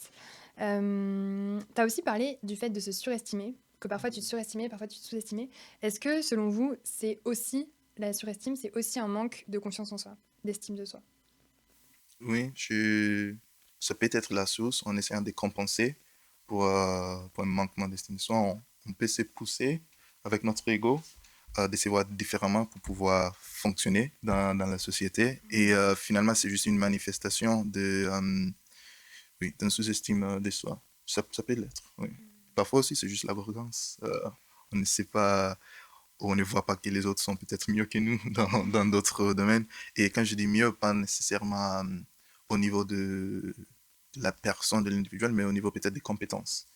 Tu as aussi parlé du fait de se surestimer, que parfois tu te surestimais, parfois tu te sous-estimais. Est-ce que, selon vous, c'est aussi, la surestime, c'est aussi un manque de confiance en soi, d'estime de soi? Oui, ça peut être la source en essayant de compenser pour un manquement d'estime de soi. On peut se pousser avec notre ego de se voir différemment pour pouvoir fonctionner dans la société. Et finalement, c'est juste une manifestation d'une sous-estime de soi. Ça peut l'être, oui. Parfois aussi, c'est juste l'arrogance. On ne sait pas, on ne voit pas que les autres sont peut-être mieux que nous dans d'autres domaines. Et quand je dis mieux, pas nécessairement au niveau de la personne, de l'individuel, mais au niveau peut-être des compétences.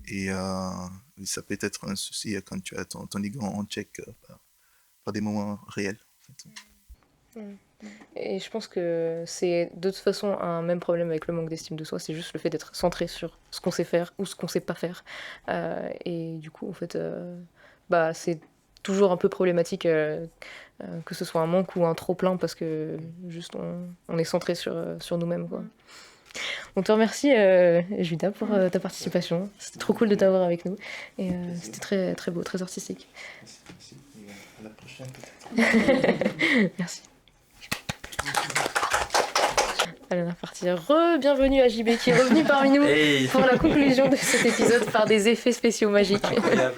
Et ça peut être un souci quand tu as ton ego en check par des moments réels. En fait. Et je pense que c'est de toute façon un même problème avec le manque d'estime de soi, c'est juste le fait d'être centré sur ce qu'on sait faire ou ce qu'on sait pas faire. Et du coup, en fait, c'est toujours un peu problématique que ce soit un manque ou un trop-plein parce que juste on est centré sur nous-mêmes, quoi. On te remercie, Juda, pour ta participation. C'était trop cool de t'avoir avec nous. Et c'était très, très beau, très artistique. Merci. À la prochaine, peut-être. Merci. Allez, on va repartir. Bienvenue à JB qui est revenu parmi nous pour la conclusion de cet épisode par des effets spéciaux magiques. Incroyable.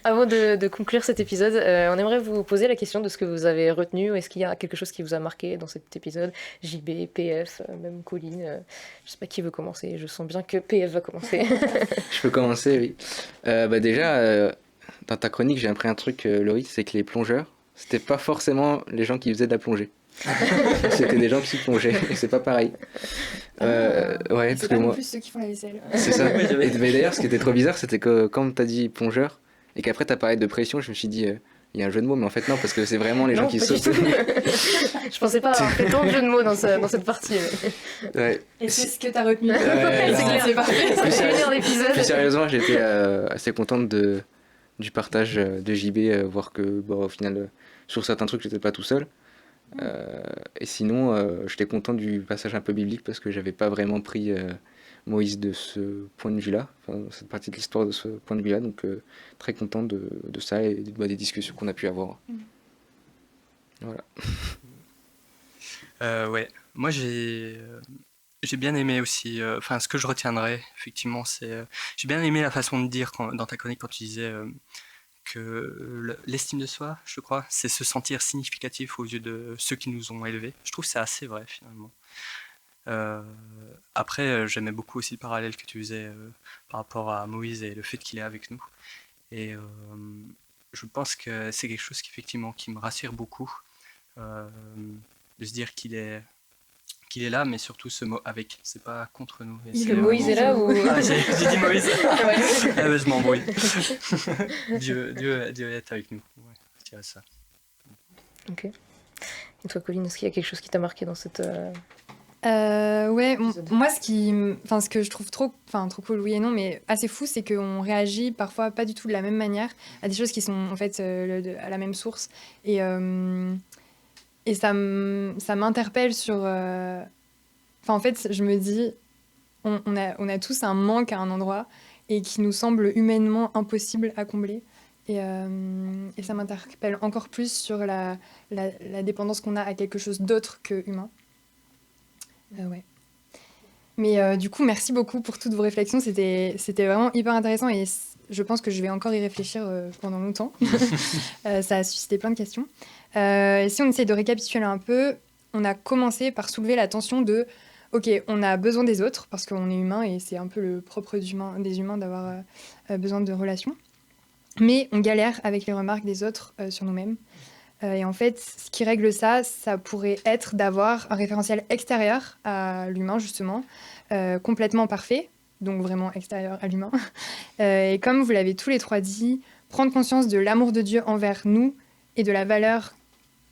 Avant de conclure cet épisode, on aimerait vous poser la question de ce que vous avez retenu. Est-ce qu'il y a quelque chose qui vous a marqué dans cet épisode? JB, PF, même Colline. Je sais pas qui veut commencer. Je sens bien que PF va commencer. Je peux commencer, oui. Déjà, dans ta chronique, j'ai appris un truc, Loïs, c'est que les plongeurs, c'était pas forcément les gens qui faisaient de la plongée. C'était des gens qui plongeaient, et c'est pas pareil. Ouais, parce C'est que pas non moi. plus ceux qui font la vaisselle. C'est ça. Mais d'ailleurs, ce qui était trop bizarre, c'était que quand t'as dit plongeur, et qu'après t'as parlé de pression, je me suis dit, il y a un jeu de mots, mais en fait non, parce que c'est vraiment les gens Non, qui pas du sautent. tout. Je pensais pas avoir fait tant de jeux de mots dans cette partie. Ouais. Et c'est ce que t'as retenu. Ouais, C'est non. clair. C'est parfait. Plus C'est une heure Plus d'épisode. sérieusement, j'étais assez contente du partage de JB, voir que au final, sur certains trucs, j'étais pas tout seul. Et sinon, j'étais content du passage un peu biblique parce que j'avais pas vraiment pris Moïse de ce point de vue-là, enfin, cette partie de l'histoire de ce point de vue-là, donc très content de ça et des discussions qu'on a pu avoir. Voilà. Ouais, moi j'ai bien aimé aussi, enfin ce que je retiendrai effectivement c'est, j'ai bien aimé la façon de dire dans ta chronique quand tu disais que l'estime de soi, je crois, c'est se sentir significatif aux yeux de ceux qui nous ont élevés. Je trouve que c'est assez vrai finalement. Après, j'aimais beaucoup aussi le parallèle que tu faisais par rapport à Moïse et le fait qu'il est avec nous. Et je pense que c'est quelque chose qui me rassure beaucoup, de se dire qu'il est là, mais surtout ce mot avec, c'est pas contre nous. Et Que Moïse est là ou... Ah, j'ai dit Moïse. Ouais. Ah, bah, je m'embrouille. Dieu est avec nous. Ouais, je dirais ça. Ok. Et toi, Colline, est-ce qu'il y a quelque chose qui t'a marqué dans cette... Ouais, épisode. moi ce que je trouve trop cool, oui et non, mais assez fou, c'est qu'on réagit parfois pas du tout de la même manière à des choses qui sont en fait à la même source. Et ça m'interpelle sur... en fait, je me dis, on a tous un manque à un endroit et qui nous semble humainement impossible à combler. Et ça m'interpelle encore plus sur la dépendance qu'on a à quelque chose d'autre que humain. Ouais. Mais du coup, merci beaucoup pour toutes vos réflexions. C'était vraiment hyper intéressant et je pense que je vais encore y réfléchir pendant longtemps. Ça a suscité plein de questions. Et si on essaie de récapituler un peu, on a commencé par soulever la tension de ok, on a besoin des autres parce qu'on est humain et c'est un peu le propre des humains d'avoir besoin de relations. Mais on galère avec les remarques des autres sur nous-mêmes. Et en fait, ce qui règle ça pourrait être d'avoir un référentiel extérieur à l'humain, justement, complètement parfait, donc vraiment extérieur à l'humain. Et comme vous l'avez tous les trois dit, prendre conscience de l'amour de Dieu envers nous et de la valeur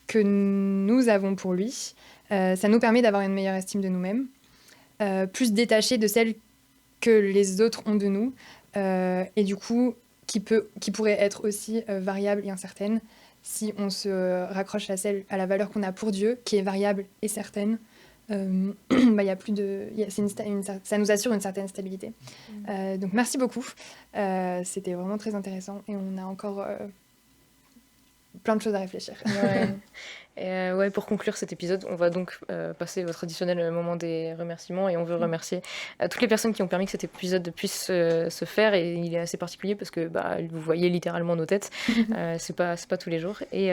que nous avons pour lui, ça nous permet d'avoir une meilleure estime de nous-mêmes, plus détachée de celle que les autres ont de nous, et du coup, qui pourrait être aussi variable et incertaine, si on se raccroche à la valeur qu'on a pour Dieu, qui est variable et certaine, ça nous assure une certaine stabilité. Donc merci beaucoup. C'était vraiment très intéressant et on a encore plein de choses à réfléchir. Ouais. Ouais, pour conclure cet épisode, on va donc passer au traditionnel moment des remerciements et on veut remercier toutes les personnes qui ont permis que cet épisode puisse se faire, et il est assez particulier parce que vous voyez littéralement nos têtes, c'est pas tous les jours, et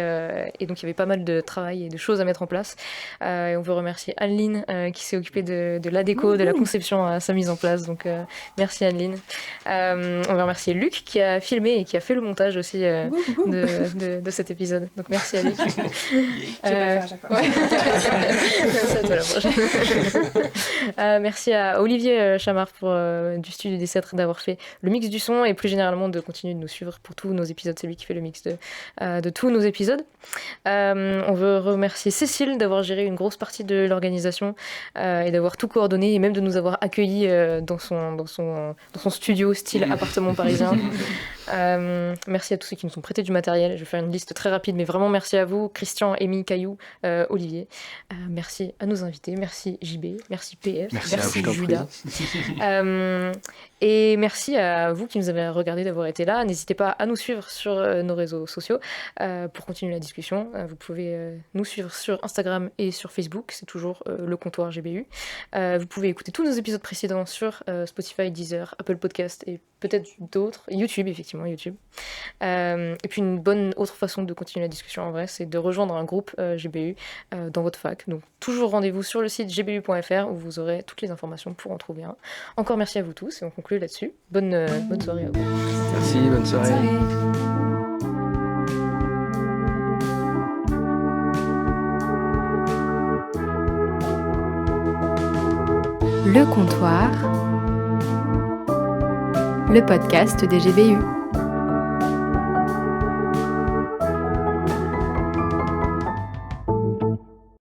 donc il y avait pas mal de travail et de choses à mettre en place, et on veut remercier Anne-Lyne qui s'est occupée de la déco, de la conception à sa mise en place, donc merci Anne-Lyne. On veut remercier Luc qui a filmé et qui a fait le montage aussi de cet épisode, donc merci à Luc. Je vais pas le faire à chaque fois. C'est à toi la prochaine. Merci à Olivier Chamard du studio des Cèdres d'avoir fait le mix du son, et plus généralement de continuer de nous suivre pour tous nos épisodes. C'est lui qui fait le mix de tous nos épisodes. On veut remercier Cécile d'avoir géré une grosse partie de l'organisation et d'avoir tout coordonné, et même de nous avoir accueillis dans son studio style appartement parisien. Merci à tous ceux qui nous ont prêté du matériel. Je vais faire une liste très rapide, mais vraiment merci à vous, Christian, Amy, Caillou, Olivier. Merci à nos invités, merci JB, merci PF, merci Judas. Et merci à vous qui nous avez regardé, d'avoir été là. N'hésitez pas à nous suivre sur nos réseaux sociaux pour continuer la discussion. Vous pouvez nous suivre sur Instagram et sur Facebook, c'est toujours le comptoir GBU. Vous pouvez écouter tous nos épisodes précédents sur Spotify, Deezer, Apple Podcast et peut-être d'autres, YouTube, effectivement, YouTube. Et puis une bonne autre façon de continuer la discussion en vrai, c'est de rejoindre un groupe GBU dans votre fac. Donc toujours rendez-vous sur le site gbu.fr où vous aurez toutes les informations pour en trouver un. Encore merci à vous tous et on conclut là-dessus. Bonne soirée à vous. Merci, bonne soirée. Le comptoir, le podcast des GBU.